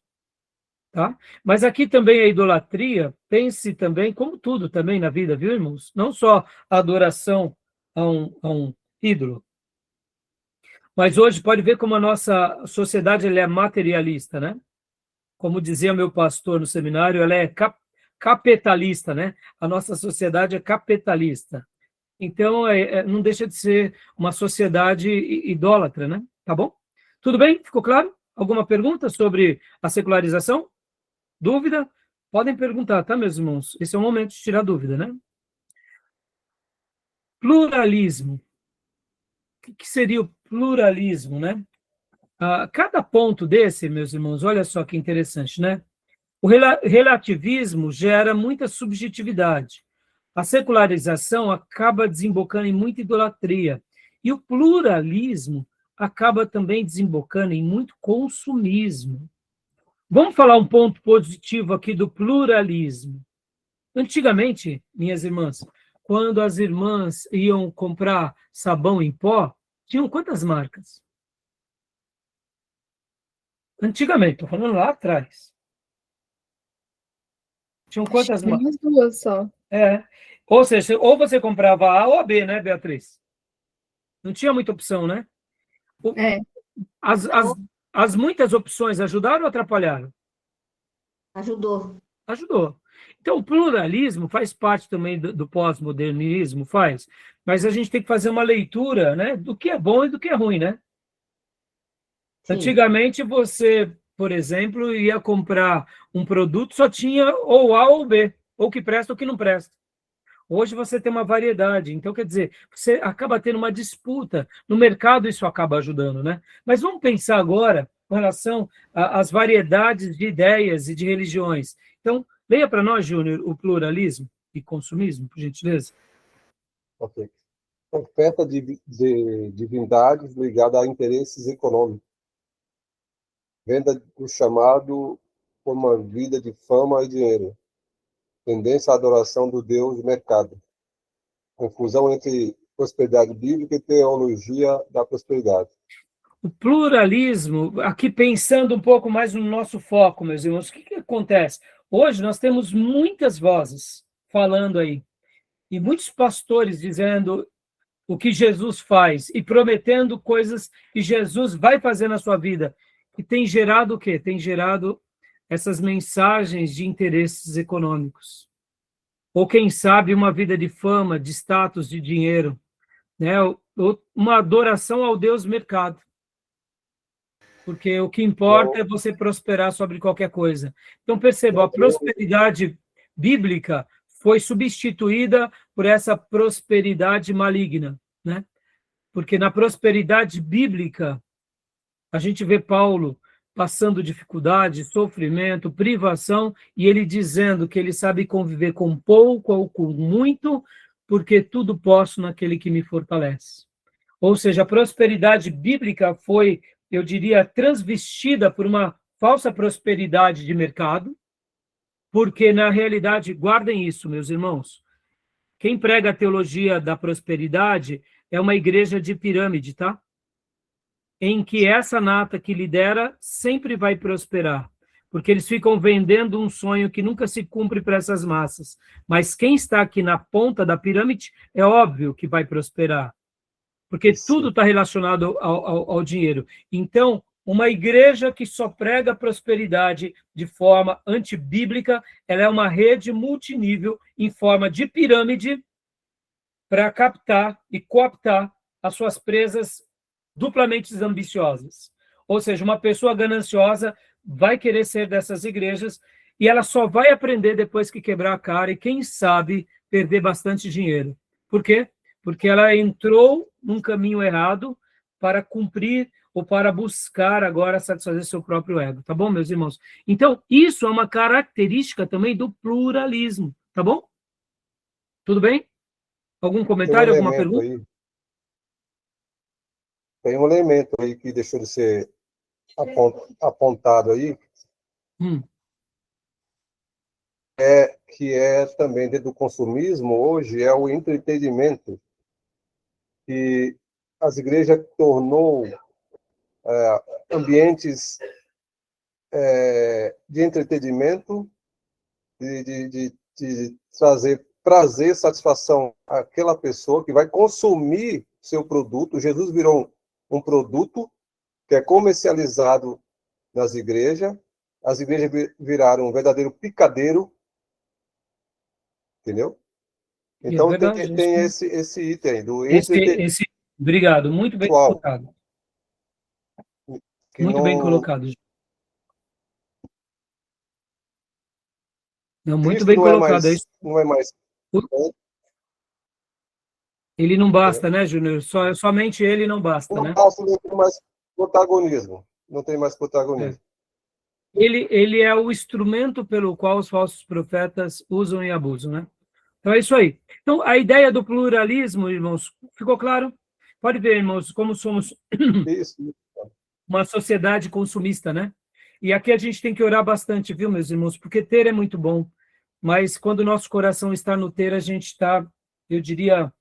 Tá? Mas aqui também a idolatria, pense também, como tudo também na vida, viu, irmãos? Não só a adoração a um ídolo. Mas hoje pode ver como a nossa sociedade ela é materialista, né? Como dizia meu pastor no seminário, ela é capitalista, né? A nossa sociedade é capitalista. Então, não deixa de ser uma sociedade idólatra, né? Tá bom? Tudo bem? Ficou claro? Alguma pergunta sobre a secularização? Dúvida? Podem perguntar, tá, meus irmãos? Esse é o momento de tirar dúvida, né? Pluralismo. O que seria o pluralismo, né? Cada ponto desse, meus irmãos, olha só que interessante, né? O relativismo gera muita subjetividade. A secularização acaba desembocando em muita idolatria. E o pluralismo acaba também desembocando em muito consumismo. Vamos falar um ponto positivo aqui do pluralismo. Antigamente, minhas irmãs, quando as irmãs iam comprar sabão em pó, tinham quantas marcas? Antigamente, estou falando lá atrás. Tinham quantas marcas? Umas duas só. Ou seja, ou você comprava A ou a B, né, Beatriz? Não tinha muita opção, né? As muitas opções ajudaram ou atrapalharam? Ajudou. Então, o pluralismo faz parte também do pós-modernismo, mas a gente tem que fazer uma leitura, né, do que é bom e do que é ruim, né? Sim. Antigamente, você, por exemplo, ia comprar um produto, só tinha ou A ou B, ou que presta ou que não presta. Hoje você tem uma variedade, então, quer dizer, você acaba tendo uma disputa. No mercado isso acaba ajudando, né? Mas vamos pensar agora com relação às variedades de ideias e de religiões. Então, leia para nós, Júnior, o pluralismo e consumismo, por gentileza. Ok. Oferta de divindades ligada a interesses econômicos. Venda do chamado por uma vida de fama e dinheiro. Tendência à adoração do Deus mercado. Confusão entre prosperidade bíblica e teologia da prosperidade. O pluralismo, aqui pensando um pouco mais no nosso foco, meus irmãos, o que acontece? Hoje nós temos muitas vozes falando aí, e muitos pastores dizendo o que Jesus faz e prometendo coisas que Jesus vai fazer na sua vida, que tem gerado o quê? Tem gerado essas mensagens de interesses econômicos. Ou, quem sabe, uma vida de fama, de status, de dinheiro, né? Uma adoração ao Deus mercado. Porque o que importa é você prosperar sobre qualquer coisa. Então, perceba, a prosperidade bíblica foi substituída por essa prosperidade maligna, né? Porque na prosperidade bíblica, a gente vê Paulo passando dificuldade, sofrimento, privação, e ele dizendo que ele sabe conviver com pouco ou com muito, porque tudo posso naquele que me fortalece. Ou seja, a prosperidade bíblica foi, eu diria, transvestida por uma falsa prosperidade de mercado, porque, na realidade, guardem isso, meus irmãos, quem prega a teologia da prosperidade é uma igreja de pirâmide, tá? em que essa nata que lidera sempre vai prosperar, porque eles ficam vendendo um sonho que nunca se cumpre para essas massas. Mas quem está aqui na ponta da pirâmide é óbvio que vai prosperar, porque tudo está relacionado ao dinheiro. Então, uma igreja que só prega prosperidade de forma antibíblica, ela é uma rede multinível em forma de pirâmide para captar e cooptar as suas presas duplamente ambiciosas. Ou seja, uma pessoa gananciosa vai querer ser dessas igrejas e ela só vai aprender depois que quebrar a cara e, quem sabe, perder bastante dinheiro. Por quê? Porque ela entrou num caminho errado para cumprir ou para buscar agora satisfazer seu próprio ego. Tá bom, meus irmãos? Então, isso é uma característica também do pluralismo. Tá bom? Tudo bem? Algum comentário, alguma pergunta? Aí, tem um elemento aí que deixou de ser apontado aí, que é também dentro do consumismo hoje, é o entretenimento, que as igrejas tornou ambientes de entretenimento, de trazer prazer, satisfação àquela pessoa que vai consumir seu produto. Jesus virou um produto que é comercializado nas igrejas. As igrejas viraram um verdadeiro picadeiro, entendeu? Então, verdade, tem esse item do obrigado, muito bem colocado. Muito bem colocado. Não, muito bem colocado. Não é mais. Ele não basta, né, Júnior? Somente ele não basta, né? Não tem mais protagonismo. Não tem mais protagonismo. Ele é o instrumento pelo qual os falsos profetas usam e abusam, né? Então, é isso aí. Então, a ideia do pluralismo, irmãos, ficou claro? Pode ver, irmãos, como somos uma sociedade consumista, né? E aqui a gente tem que orar bastante, viu, meus irmãos? Porque ter é muito bom, mas quando o nosso coração está no ter, a gente está, eu diria,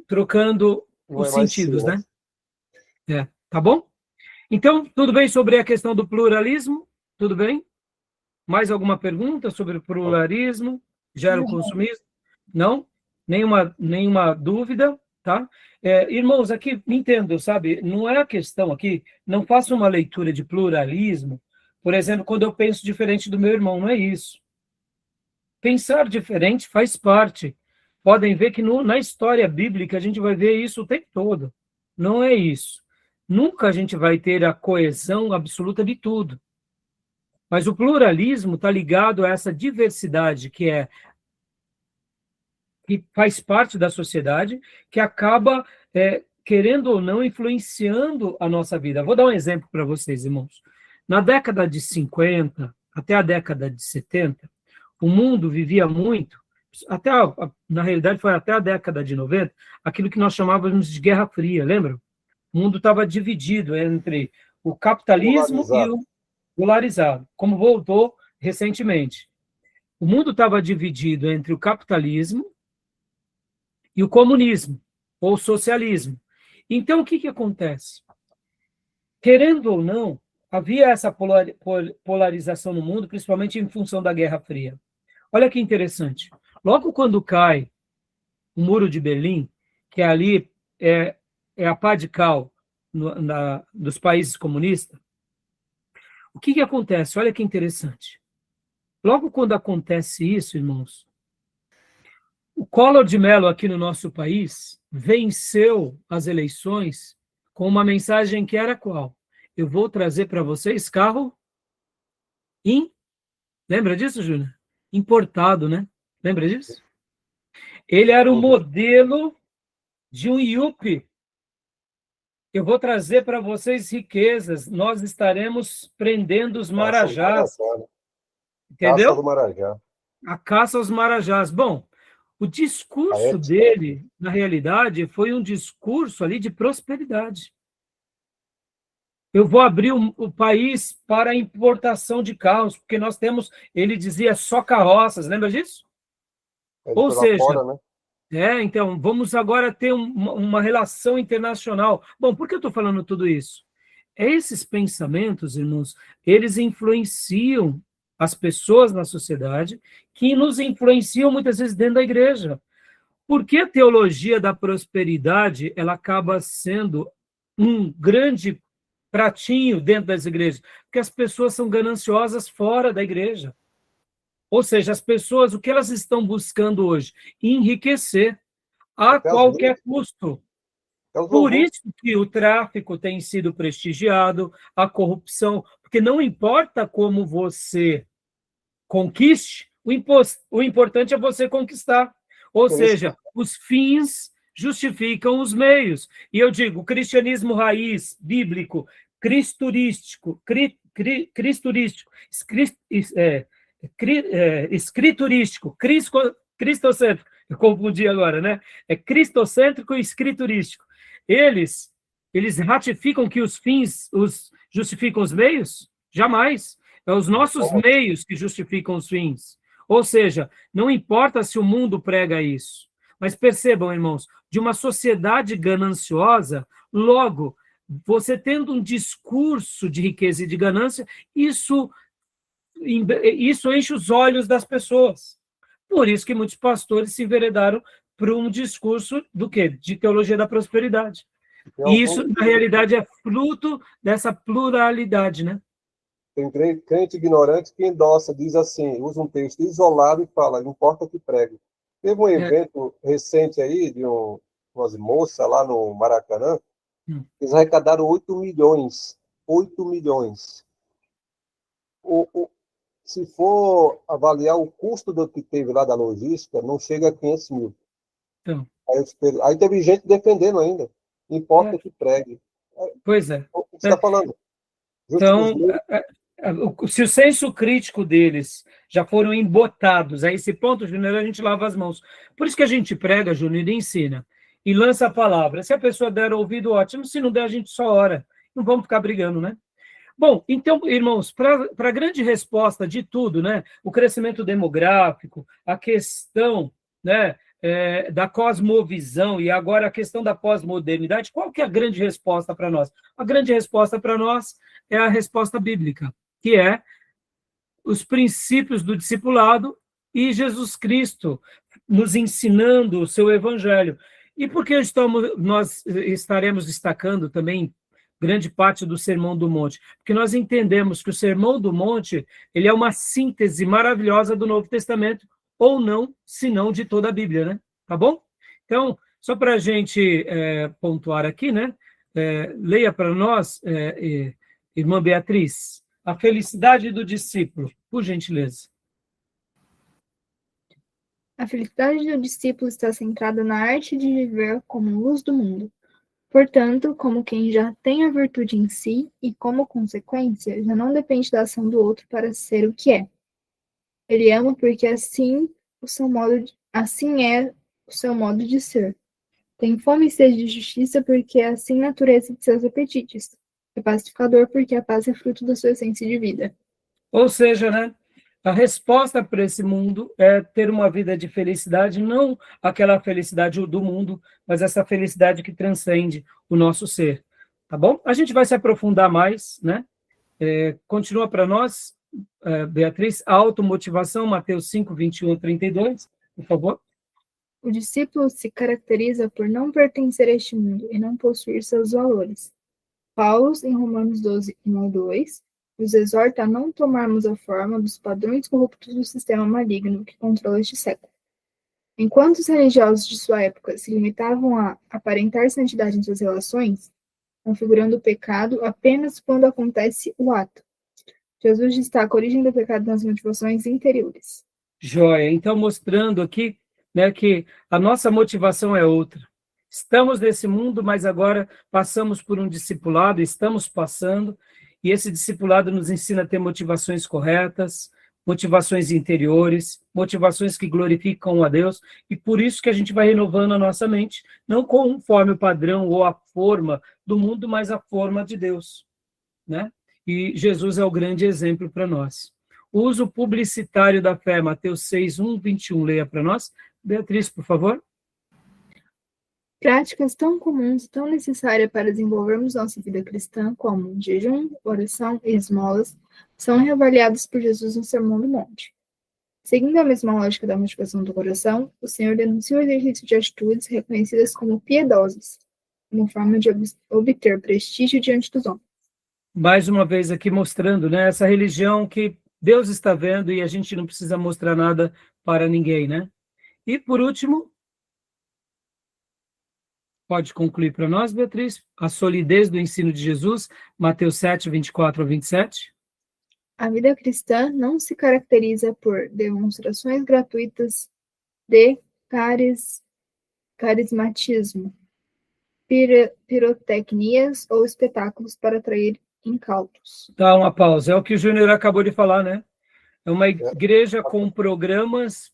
trocando os sentidos, né? Tá bom? Então, tudo bem sobre a questão do pluralismo? Tudo bem? Mais alguma pergunta sobre o pluralismo? Gera o consumismo? Não? Nenhuma dúvida, tá? Irmãos, aqui, me entendam, sabe? Não é a questão aqui, não faça uma leitura de pluralismo, por exemplo, quando eu penso diferente do meu irmão, não é isso. Pensar diferente faz parte. Podem ver que na história bíblica a gente vai ver isso o tempo todo. Não é isso. Nunca a gente vai ter a coesão absoluta de tudo. Mas o pluralismo está ligado a essa diversidade que faz parte da sociedade, que acaba, querendo ou não, influenciando a nossa vida. Vou dar um exemplo para vocês, irmãos. Na década de 50 até a década de 70, o mundo vivia muito, na realidade foi até a década de 90, aquilo que nós chamávamos de Guerra Fria, lembram? O mundo estava dividido entre o capitalismo e o polarizado, como voltou recentemente. O mundo estava dividido entre o capitalismo e o comunismo, ou socialismo. Então, o que acontece? Querendo ou não, havia essa polarização no mundo, principalmente em função da Guerra Fria. Olha que interessante. Logo quando cai o Muro de Berlim, que ali é a pá de cal dos países comunistas, o que acontece? Olha que interessante. Logo quando acontece isso, irmãos, o Collor de Mello aqui no nosso país venceu as eleições com uma mensagem que era qual? Eu vou trazer para vocês carro lembra disso, Júnior? Importado, né? Lembra disso? Ele era o modelo de um Yuppie. Eu vou trazer para vocês riquezas. Nós estaremos prendendo os marajás. Entendeu? Caça do Marajá. A caça aos marajás. Bom, o discurso dele, na realidade, foi um discurso ali de prosperidade. Eu vou abrir o país para a importação de carros, porque nós temos, ele dizia, só carroças. Lembra disso? Ou seja, fora, né? Então, vamos agora ter uma relação internacional. Bom, por que eu estou falando tudo isso? Esses pensamentos, irmãos, eles influenciam as pessoas na sociedade, que nos influenciam muitas vezes dentro da igreja. Por que a teologia da prosperidade ela acaba sendo um grande pratinho dentro das igrejas? Porque as pessoas são gananciosas fora da igreja. Ou seja, as pessoas, o que elas estão buscando hoje? Enriquecer a Até as qualquer custo. Até os Por louvores. isso que o tráfico tem sido prestigiado, a corrupção, porque não importa como você conquiste, o importante é você conquistar. Ou Por isso- seja, os fins justificam os meios. E eu digo, o cristianismo raiz, bíblico, cristurístico, escriturístico, cristocêntrico, eu confundi agora, né? É cristocêntrico e escriturístico. Eles ratificam que os fins justificam os meios? Jamais. É os nossos meios que justificam os fins. Ou seja, não importa se o mundo prega isso. Mas percebam, irmãos, de uma sociedade gananciosa, logo, você tendo um discurso de riqueza e de ganância, isso enche os olhos das pessoas. Por isso que muitos pastores se enveredaram para um discurso do quê? De teologia da prosperidade. E isso, na realidade, é fruto dessa pluralidade, né? Tem crente ignorante que endossa, diz assim, usa um texto isolado e fala, não importa que pregue. Teve um evento recente aí de umas moças lá no Maracanã, eles arrecadaram 8 milhões. 8 milhões. Se for avaliar o custo do que teve lá da logística, não chega a 500 mil. Então. Aí teve gente defendendo ainda. Não importa que pregue. Pois é. O que você está falando? Então, se o senso crítico deles já foram embotados a esse ponto, Júnior, a gente lava as mãos. Por isso que a gente prega, Júnior, e ensina. E lança a palavra. Se a pessoa der ouvido, ótimo. Se não der, a gente só ora. Não vamos ficar brigando, né? Bom, então, irmãos, para a grande resposta de tudo, né? O crescimento demográfico, a questão, né, da cosmovisão e agora a questão da pós-modernidade, qual que é a grande resposta para nós? A grande resposta para nós é a resposta bíblica, que é os princípios do discipulado e Jesus Cristo nos ensinando o seu evangelho. E por que nós estaremos destacando também grande parte do Sermão do Monte? Porque nós entendemos que o Sermão do Monte ele é uma síntese maravilhosa do Novo Testamento, ou não, se não de toda a Bíblia, né? Tá bom? Então, só para a gente pontuar aqui, né? Leia para nós, irmã Beatriz, a felicidade do discípulo, por gentileza. A felicidade do discípulo está centrada na arte de viver como luz do mundo. Portanto, como quem já tem a virtude em si e, como consequência, já não depende da ação do outro para ser o que é. Ele ama porque assim é o seu modo de ser. Tem fome e sede de justiça porque é assim a natureza de seus apetites. É pacificador porque a paz é fruto da sua essência de vida. Ou seja, né? A resposta para esse mundo é ter uma vida de felicidade, não aquela felicidade do mundo, mas essa felicidade que transcende o nosso ser. Tá bom? A gente vai se aprofundar mais, né? Continua para nós, Beatriz, a automotivação, Mateus 5, 21 a 32, por favor. O discípulo se caracteriza por não pertencer a este mundo e não possuir seus valores. Paulo, em Romanos 12, 1 a 2, nos exorta a não tomarmos a forma dos padrões corruptos do sistema maligno que controla este século. Enquanto os religiosos de sua época se limitavam a aparentar santidade em suas relações, configurando o pecado apenas quando acontece o ato, Jesus destaca a origem do pecado nas motivações interiores. Joia. Então, mostrando aqui, né, que a nossa motivação é outra. Estamos nesse mundo, mas agora passamos por um discipulado, estamos passando, e esse discipulado nos ensina a ter motivações corretas, motivações interiores, motivações que glorificam a Deus, e por isso que a gente vai renovando a nossa mente, não conforme o padrão ou a forma do mundo, mas a forma de Deus, né? E Jesus é o grande exemplo para nós. O uso publicitário da fé, Mateus 6, 1, 21, leia para nós. Beatriz, por favor. Práticas tão comuns e tão necessárias para desenvolvermos nossa vida cristã, como jejum, oração e esmolas, são reavaliadas por Jesus no Sermão do Monte. Seguindo a mesma lógica da motivação do coração, o Senhor denuncia o exercício de atitudes reconhecidas como piedosas, como forma de obter prestígio diante dos homens. Mais uma vez aqui mostrando, né, essa religião que Deus está vendo e a gente não precisa mostrar nada para ninguém, né? E por último, pode concluir para nós, Beatriz, a solidez do ensino de Jesus, Mateus 7, 24 a 27. A vida cristã não se caracteriza por demonstrações gratuitas de carismatismo, pirotecnias ou espetáculos para atrair incautos. Dá uma pausa, é o que o Júnior acabou de falar, né? É uma igreja com programas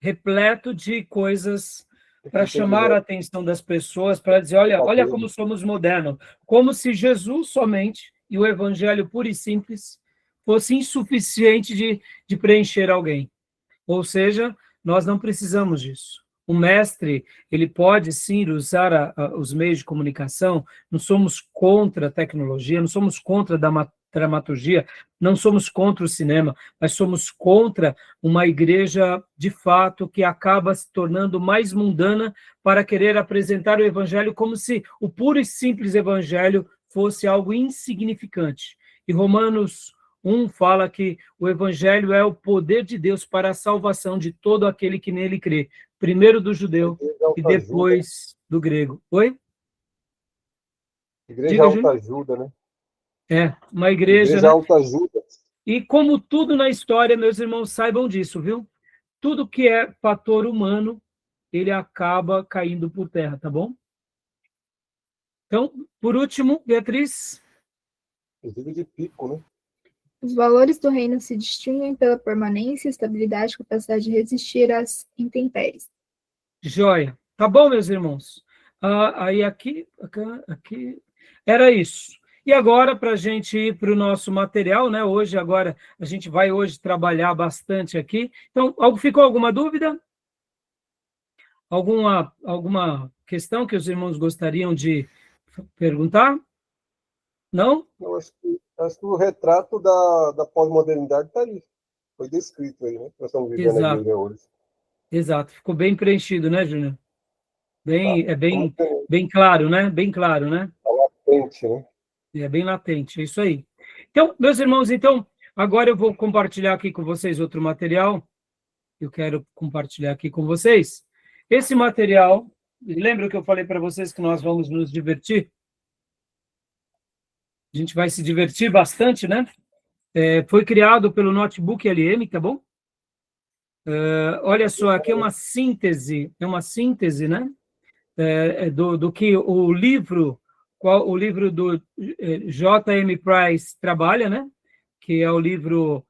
repleto de coisas para chamar a atenção das pessoas, para dizer, olha como somos modernos, como se Jesus somente e o evangelho puro e simples fosse insuficiente de preencher alguém. Ou seja, nós não precisamos disso. O mestre, ele pode sim usar os meios de comunicação, não somos contra a tecnologia, não somos contra a dramaturgia, não somos contra o cinema, mas somos contra uma igreja, de fato, que acaba se tornando mais mundana para querer apresentar o evangelho como se o puro e simples evangelho fosse algo insignificante. E Romanos 1 fala que o evangelho é o poder de Deus para a salvação de todo aquele que nele crê, primeiro do judeu e depois do grego. Oi? Igreja autoajuda, né? É, uma igreja, né? Autoajuda. E como tudo na história, meus irmãos, saibam disso, viu? Tudo que é fator humano, ele acaba caindo por terra, tá bom? Então, por último, Beatriz. Inclusive de pico, né? Os valores do reino se distinguem pela permanência, estabilidade e capacidade de resistir às intempéries. Joia. Tá bom, meus irmãos? Aí aqui, era isso. E agora, para a gente ir para o nosso material, né? Agora, a gente vai hoje trabalhar bastante aqui. Então, ficou alguma dúvida? Alguma questão que os irmãos gostariam de perguntar? Não? Eu acho que o retrato da pós-modernidade está aí. Foi descrito aí, né? Nós estamos vivendo a igreja hoje. Exato. Ficou bem preenchido, né, Júnior? Bem claro, né? Bem claro, né? Está latente, né? É bem latente, é isso aí. Então, meus irmãos, agora eu vou compartilhar aqui com vocês outro material. Eu quero compartilhar aqui com vocês. Esse material, lembra que eu falei para vocês que nós vamos nos divertir? A gente vai se divertir bastante, né? Foi criado pelo Notebook LM, tá bom? Olha só, aqui é uma síntese, né? Do que o livro do J.M. Price trabalha, né? Que é o livro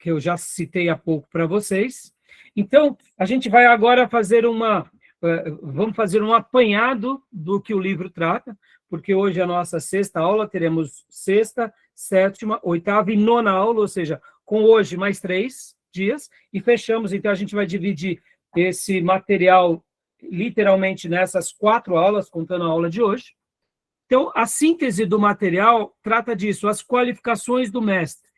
que eu já citei há pouco para vocês. Então, a gente vai agora vamos fazer um apanhado do que o livro trata, porque hoje é a nossa sexta aula, teremos sexta, sétima, oitava e nona aula, ou seja, com hoje mais 3 dias, e fechamos. Então, a gente vai dividir esse material literalmente nessas 4 aulas, contando a aula de hoje. Então, a síntese do material trata disso, as qualificações do mestre.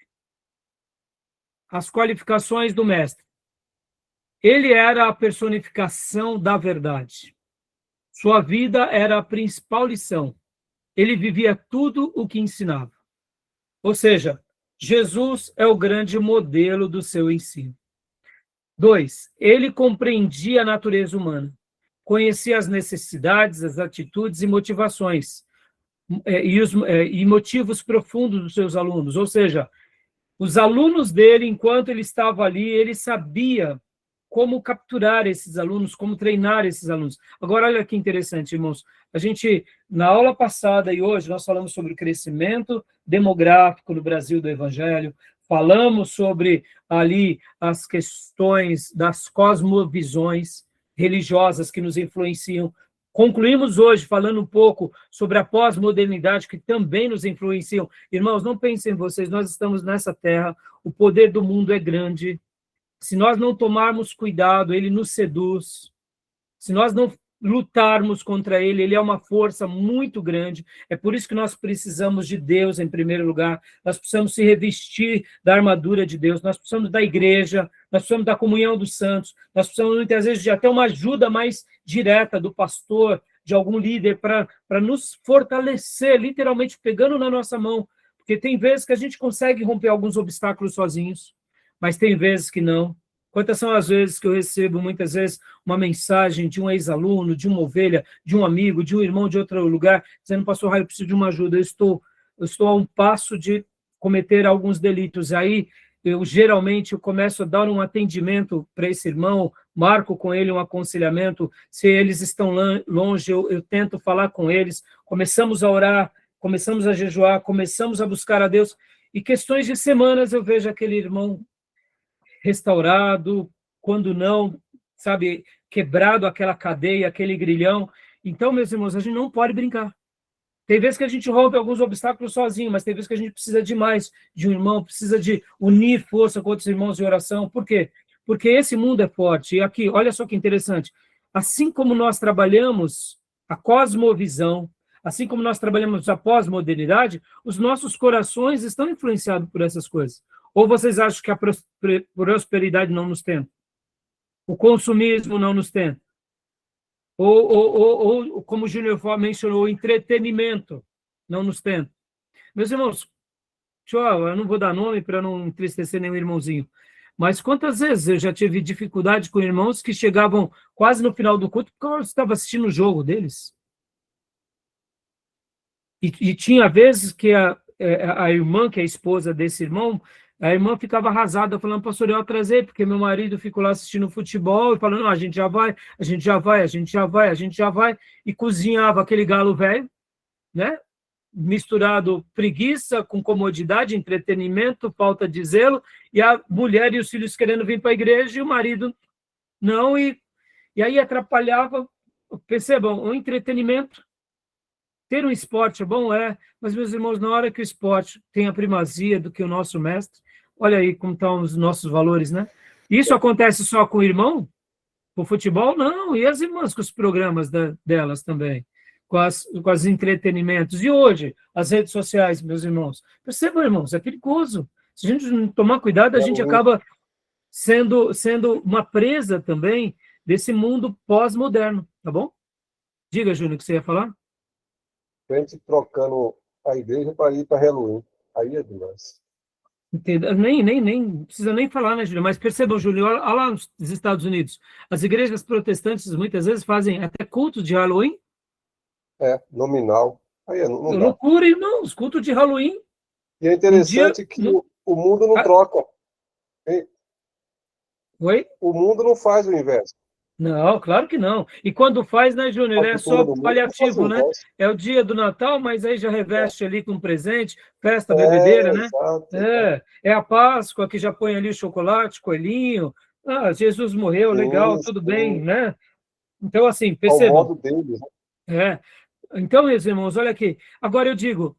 As qualificações do mestre. Ele era a personificação da verdade. Sua vida era a principal lição. Ele vivia tudo o que ensinava. Ou seja, Jesus é o grande modelo do seu ensino. 2, ele compreendia a natureza humana. Conhecia as necessidades, as atitudes e motivações, e motivos profundos dos seus alunos. Ou seja, os alunos dele, enquanto ele estava ali, ele sabia como capturar esses alunos, como treinar esses alunos. Agora, olha que interessante, irmãos. A gente, na aula passada e hoje, nós falamos sobre o crescimento demográfico no Brasil do Evangelho, falamos sobre ali as questões das cosmovisões religiosas que nos influenciam. Concluímos hoje falando um pouco sobre a pós-modernidade, que também nos influenciam. Irmãos, não pensem em vocês, nós estamos nessa terra, o poder do mundo é grande. Se nós não tomarmos cuidado, ele nos seduz. Se nós não lutarmos contra ele. Ele é uma força muito grande. É por isso que nós precisamos de Deus em primeiro lugar. Nós precisamos se revestir da armadura de Deus. Nós precisamos da igreja. Nós precisamos da comunhão dos santos. Nós precisamos, muitas vezes, de até uma ajuda mais direta do pastor, de algum líder, para nos fortalecer, literalmente pegando na nossa mão. Porque tem vezes que a gente consegue romper alguns obstáculos sozinhos, mas tem vezes que não. Quantas são as vezes que eu recebo, muitas vezes, uma mensagem de um ex-aluno, de uma ovelha, de um amigo, de um irmão de outro lugar, dizendo, pastor Raio, eu preciso de uma ajuda, eu estou a um passo de cometer alguns delitos. Aí, geralmente, eu começo a dar um atendimento para esse irmão, marco com ele um aconselhamento, se eles estão longe, eu tento falar com eles, começamos a orar, começamos a jejuar, começamos a buscar a Deus, e questões de semanas eu vejo aquele irmão restaurado, quando não, sabe, quebrado aquela cadeia, aquele grilhão. Então, meus irmãos, a gente não pode brincar. Tem vezes que a gente rompe alguns obstáculos sozinho, mas tem vezes que a gente precisa de mais de um irmão, precisa de unir força com outros irmãos de oração. Por quê? Porque esse mundo é forte. E aqui, olha só que interessante. Assim como nós trabalhamos a cosmovisão, assim como nós trabalhamos a pós-modernidade, os nossos corações estão influenciados por essas coisas. Ou vocês acham que a prosperidade não nos tenta? O consumismo não nos tenta? Ou como o Júnior mencionou, o entretenimento não nos tenta? Meus irmãos, eu não vou dar nome para não entristecer nenhum irmãozinho, mas quantas vezes eu já tive dificuldade com irmãos que chegavam quase no final do culto porque eu estava assistindo o jogo deles? E tinha vezes que a irmã, que é a esposa desse irmão, a irmã ficava arrasada, falando, pastor, eu atrasei, porque meu marido ficou lá assistindo futebol, e falando, não, a gente já vai, a gente já vai, a gente já vai, a gente já vai, e cozinhava aquele galo velho, né? Misturado preguiça com comodidade, entretenimento, falta de zelo, e a mulher e os filhos querendo vir para a igreja, e o marido não, e aí atrapalhava, percebam, o entretenimento. Ter um esporte é bom, mas, meus irmãos, na hora que o esporte tem a primazia do que o nosso mestre, olha aí como estão os nossos valores, né? Isso acontece só com o irmão? Com o futebol? Não, e as irmãs com os programas delas também, com os entretenimentos. E hoje, as redes sociais, meus irmãos. Percebam, irmãos, é perigoso. Se a gente não tomar cuidado, a gente acaba sendo uma presa também desse mundo pós-moderno, tá bom? Diga, Júnior, o que você ia falar? Gente trocando a igreja para ir para Halloween. Aí é demais. Nem precisa nem falar, né, Júlio? Mas percebam, Júlio, olha lá nos Estados Unidos, as igrejas protestantes muitas vezes fazem até cultos de Halloween. Nominal. Aí não dá. Loucura, irmãos, culto de Halloween. E é interessante que o mundo não troca. Oi? O mundo não faz o inverso. Não, claro que não. E quando faz, né, Júnior, é só paliativo, né? É o dia do Natal, mas aí já reveste ali com presente, festa, bebedeira, né? Exato. É a Páscoa, que já põe ali o chocolate, coelhinho. Ah, Jesus morreu, legal, tudo bem, né? Então, assim, percebam. Ao modo deles, né? Então, meus irmãos, olha aqui. Agora eu digo,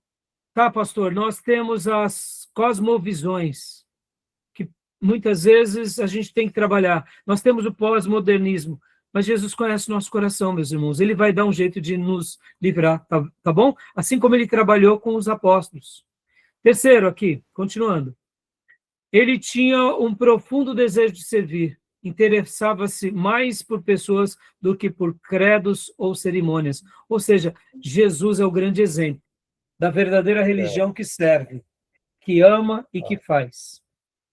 tá, pastor, nós temos as cosmovisões, muitas vezes a gente tem que trabalhar. Nós temos o pós-modernismo, mas Jesus conhece o nosso coração, meus irmãos. Ele vai dar um jeito de nos livrar, tá bom? Assim como ele trabalhou com os apóstolos. Terceiro aqui, continuando. Ele tinha um profundo desejo de servir. Interessava-se mais por pessoas do que por credos ou cerimônias. Ou seja, Jesus é o grande exemplo da verdadeira religião que serve, que ama e que faz.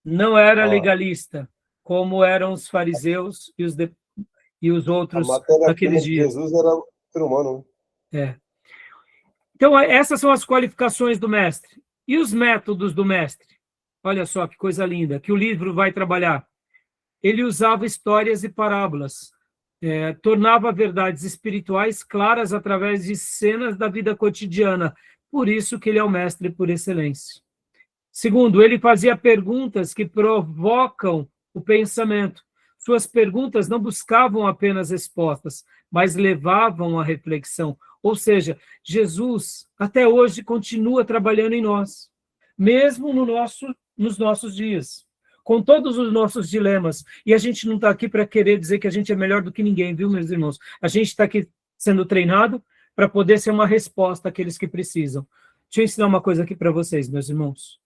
Não era legalista, como eram os fariseus e os outros naqueles dias. Jesus era ser humano. Então, essas são as qualificações do mestre. E os métodos do mestre? Olha só que coisa linda, que o livro vai trabalhar. Ele usava histórias e parábolas, tornava verdades espirituais claras através de cenas da vida cotidiana. Por isso que ele é o mestre por excelência. Segundo, ele fazia perguntas que provocam o pensamento. Suas perguntas não buscavam apenas respostas, mas levavam à reflexão. Ou seja, Jesus, até hoje, continua trabalhando em nós, mesmo nos nossos dias. com todos os nossos dilemas. E a gente não está aqui para querer dizer que a gente é melhor do que ninguém, viu, meus irmãos? A gente está aqui sendo treinado para poder ser uma resposta àqueles que precisam. Deixa eu ensinar uma coisa aqui para vocês, meus irmãos.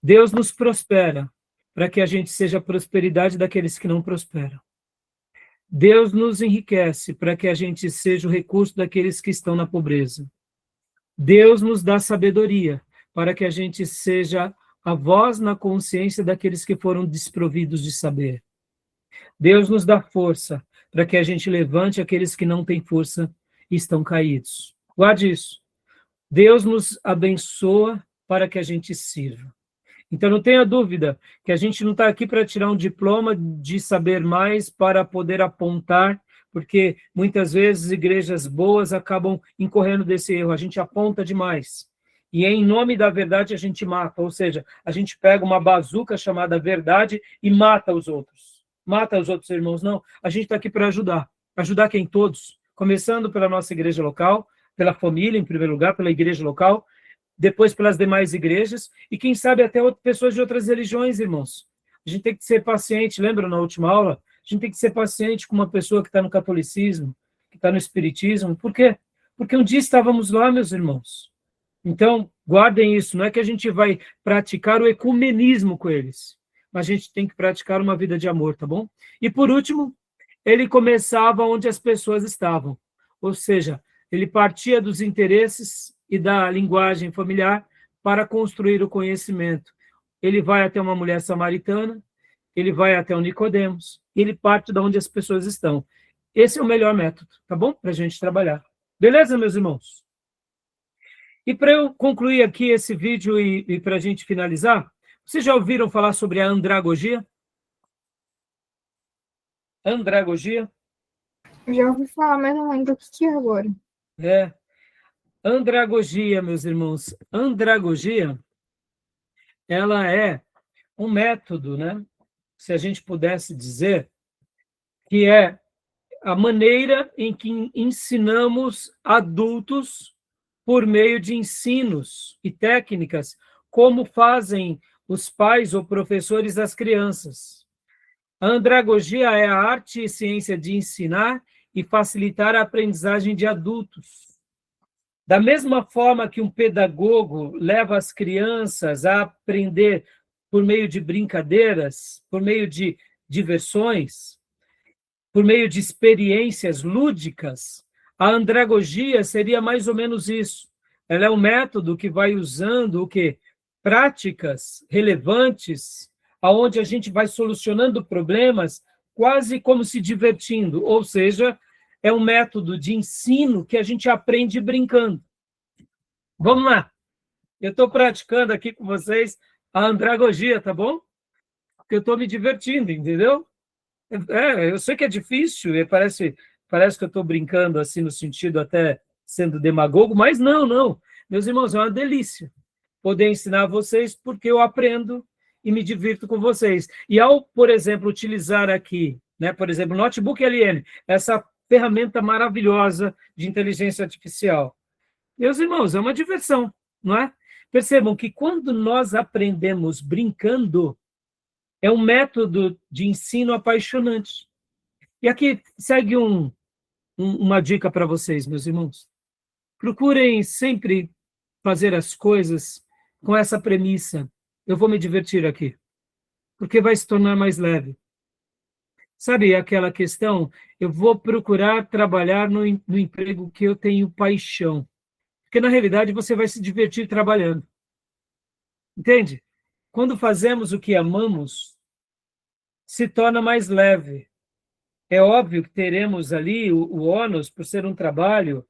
Deus nos prospera para que a gente seja a prosperidade daqueles que não prosperam. Deus nos enriquece para que a gente seja o recurso daqueles que estão na pobreza. Deus nos dá sabedoria para que a gente seja a voz na consciência daqueles que foram desprovidos de saber. Deus nos dá força para que a gente levante aqueles que não têm força e estão caídos. Guarde isso. Deus nos abençoa para que a gente sirva. Então, não tenha dúvida que a gente não está aqui para tirar um diploma de saber mais para poder apontar, porque muitas vezes igrejas boas acabam incorrendo desse erro. A gente aponta demais. E em nome da verdade a gente mata, ou seja, a gente pega uma bazuca chamada verdade e mata os outros. Mata os outros irmãos, não. A gente está aqui para ajudar. Ajudar quem? Todos. Começando pela nossa igreja local, pela família, em primeiro lugar, pela igreja local, depois pelas demais igrejas, e quem sabe até pessoas de outras religiões, irmãos. A gente tem que ser paciente, lembra na última aula? A gente tem que ser paciente com uma pessoa que está no catolicismo, que está no espiritismo. Por quê? Porque um dia estávamos lá, meus irmãos. Então, guardem isso, não é que a gente vai praticar o ecumenismo com eles, mas a gente tem que praticar uma vida de amor, tá bom? E por último, ele começava onde as pessoas estavam, ou seja, ele partia dos interesses e da linguagem familiar para construir o conhecimento. Ele vai até uma mulher samaritana, ele vai até o Nicodemos, ele parte de onde as pessoas estão. Esse é o melhor método, tá bom? Para a gente trabalhar. Beleza, meus irmãos? E para eu concluir aqui esse vídeo e para a gente finalizar, vocês já ouviram falar sobre a andragogia? Andragogia? Já ouvi falar, mas não lembro o que é agora. Andragogia, meus irmãos. Andragogia, ela é um método, né? Se a gente pudesse dizer, que é a maneira em que ensinamos adultos por meio de ensinos e técnicas, como fazem os pais ou professores das crianças. A andragogia é a arte e ciência de ensinar e facilitar a aprendizagem de adultos. Da mesma forma que um pedagogo leva as crianças a aprender por meio de brincadeiras, por meio de diversões, por meio de experiências lúdicas, a andragogia seria mais ou menos isso. Ela é um método que vai usando o quê? Práticas relevantes, aonde a gente vai solucionando problemas quase como se divertindo, ou seja, é um método de ensino que a gente aprende brincando. Vamos lá. Eu estou praticando aqui com vocês a andragogia, tá bom? Porque eu estou me divertindo, entendeu? Eu sei que é difícil, parece que eu estou brincando assim no sentido até sendo demagogo, mas não. Meus irmãos, é uma delícia poder ensinar vocês porque eu aprendo e me divirto com vocês. E ao, por exemplo, utilizar aqui, né, por exemplo, o Notebook LM, essa ferramenta maravilhosa de inteligência artificial. Meus irmãos, é uma diversão, não é? Percebam que quando nós aprendemos brincando, é um método de ensino apaixonante. E aqui segue uma dica para vocês, meus irmãos. Procurem sempre fazer as coisas com essa premissa. Eu vou me divertir aqui, porque vai se tornar mais leve. Sabe aquela questão? Eu vou procurar trabalhar no emprego que eu tenho paixão. Porque, na realidade, você vai se divertir trabalhando. Entende? Quando fazemos o que amamos, se torna mais leve. É óbvio que teremos ali o ônus por ser um trabalho,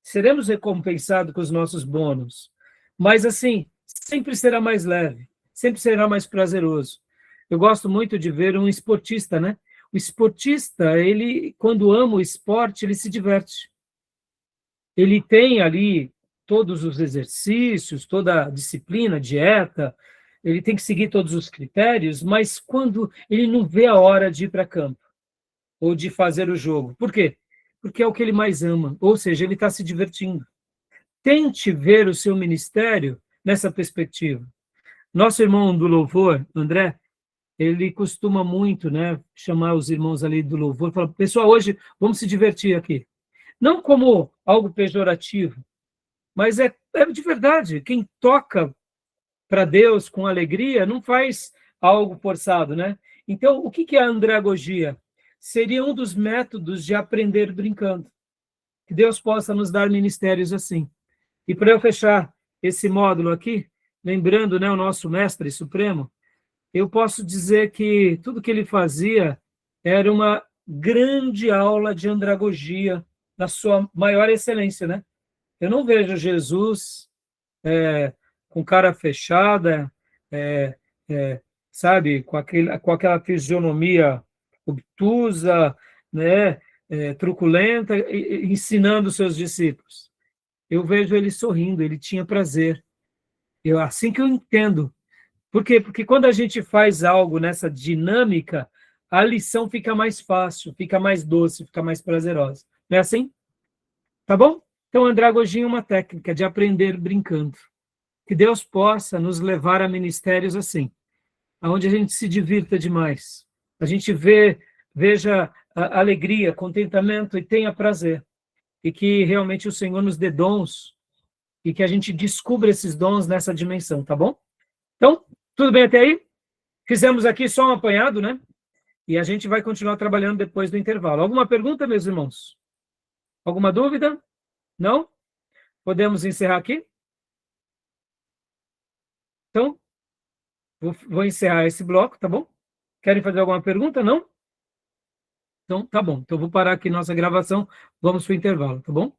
seremos recompensados com os nossos bônus. Mas, assim, sempre será mais leve, sempre será mais prazeroso. Eu gosto muito de ver um esportista, né? O esportista, ele, quando ama o esporte, ele se diverte. Ele tem ali todos os exercícios, toda a disciplina, dieta, ele tem que seguir todos os critérios, mas quando ele não vê a hora de ir para campo, ou de fazer o jogo. Por quê? Porque é o que ele mais ama, ou seja, ele está se divertindo. Tente ver o seu ministério nessa perspectiva. Nosso irmão do louvor, André, ele costuma muito, né, chamar os irmãos ali do louvor, falar, pessoal, hoje vamos se divertir aqui. Não como algo pejorativo, mas é de verdade. Quem toca para Deus com alegria não faz algo forçado, né? Então, o que é a andragogia? Seria um dos métodos de aprender brincando. Que Deus possa nos dar ministérios assim. E para eu fechar esse módulo aqui, lembrando, né, o nosso mestre supremo, eu posso dizer que tudo que ele fazia era uma grande aula de andragogia, na sua maior excelência, né? Eu não vejo Jesus com cara fechada, sabe, com aquela fisionomia obtusa, né, truculenta, ensinando os seus discípulos. Eu vejo ele sorrindo, ele tinha prazer. Assim que eu entendo. Por quê? Porque quando a gente faz algo nessa dinâmica, a lição fica mais fácil, fica mais doce, fica mais prazerosa. Não é assim? Tá bom? Então, andragogia é uma técnica de aprender brincando. Que Deus possa nos levar a ministérios assim, onde a gente se divirta demais. A gente veja alegria, contentamento e tenha prazer. E que realmente o Senhor nos dê dons e que a gente descubra esses dons nessa dimensão, tá bom? Então, tudo bem até aí? Fizemos aqui só um apanhado, né? E a gente vai continuar trabalhando depois do intervalo. Alguma pergunta, meus irmãos? Alguma dúvida? Não? Podemos encerrar aqui? Então, vou encerrar esse bloco, tá bom? Querem fazer alguma pergunta? Não? Então, tá bom. Então, vou parar aqui nossa gravação. Vamos para o intervalo, tá bom?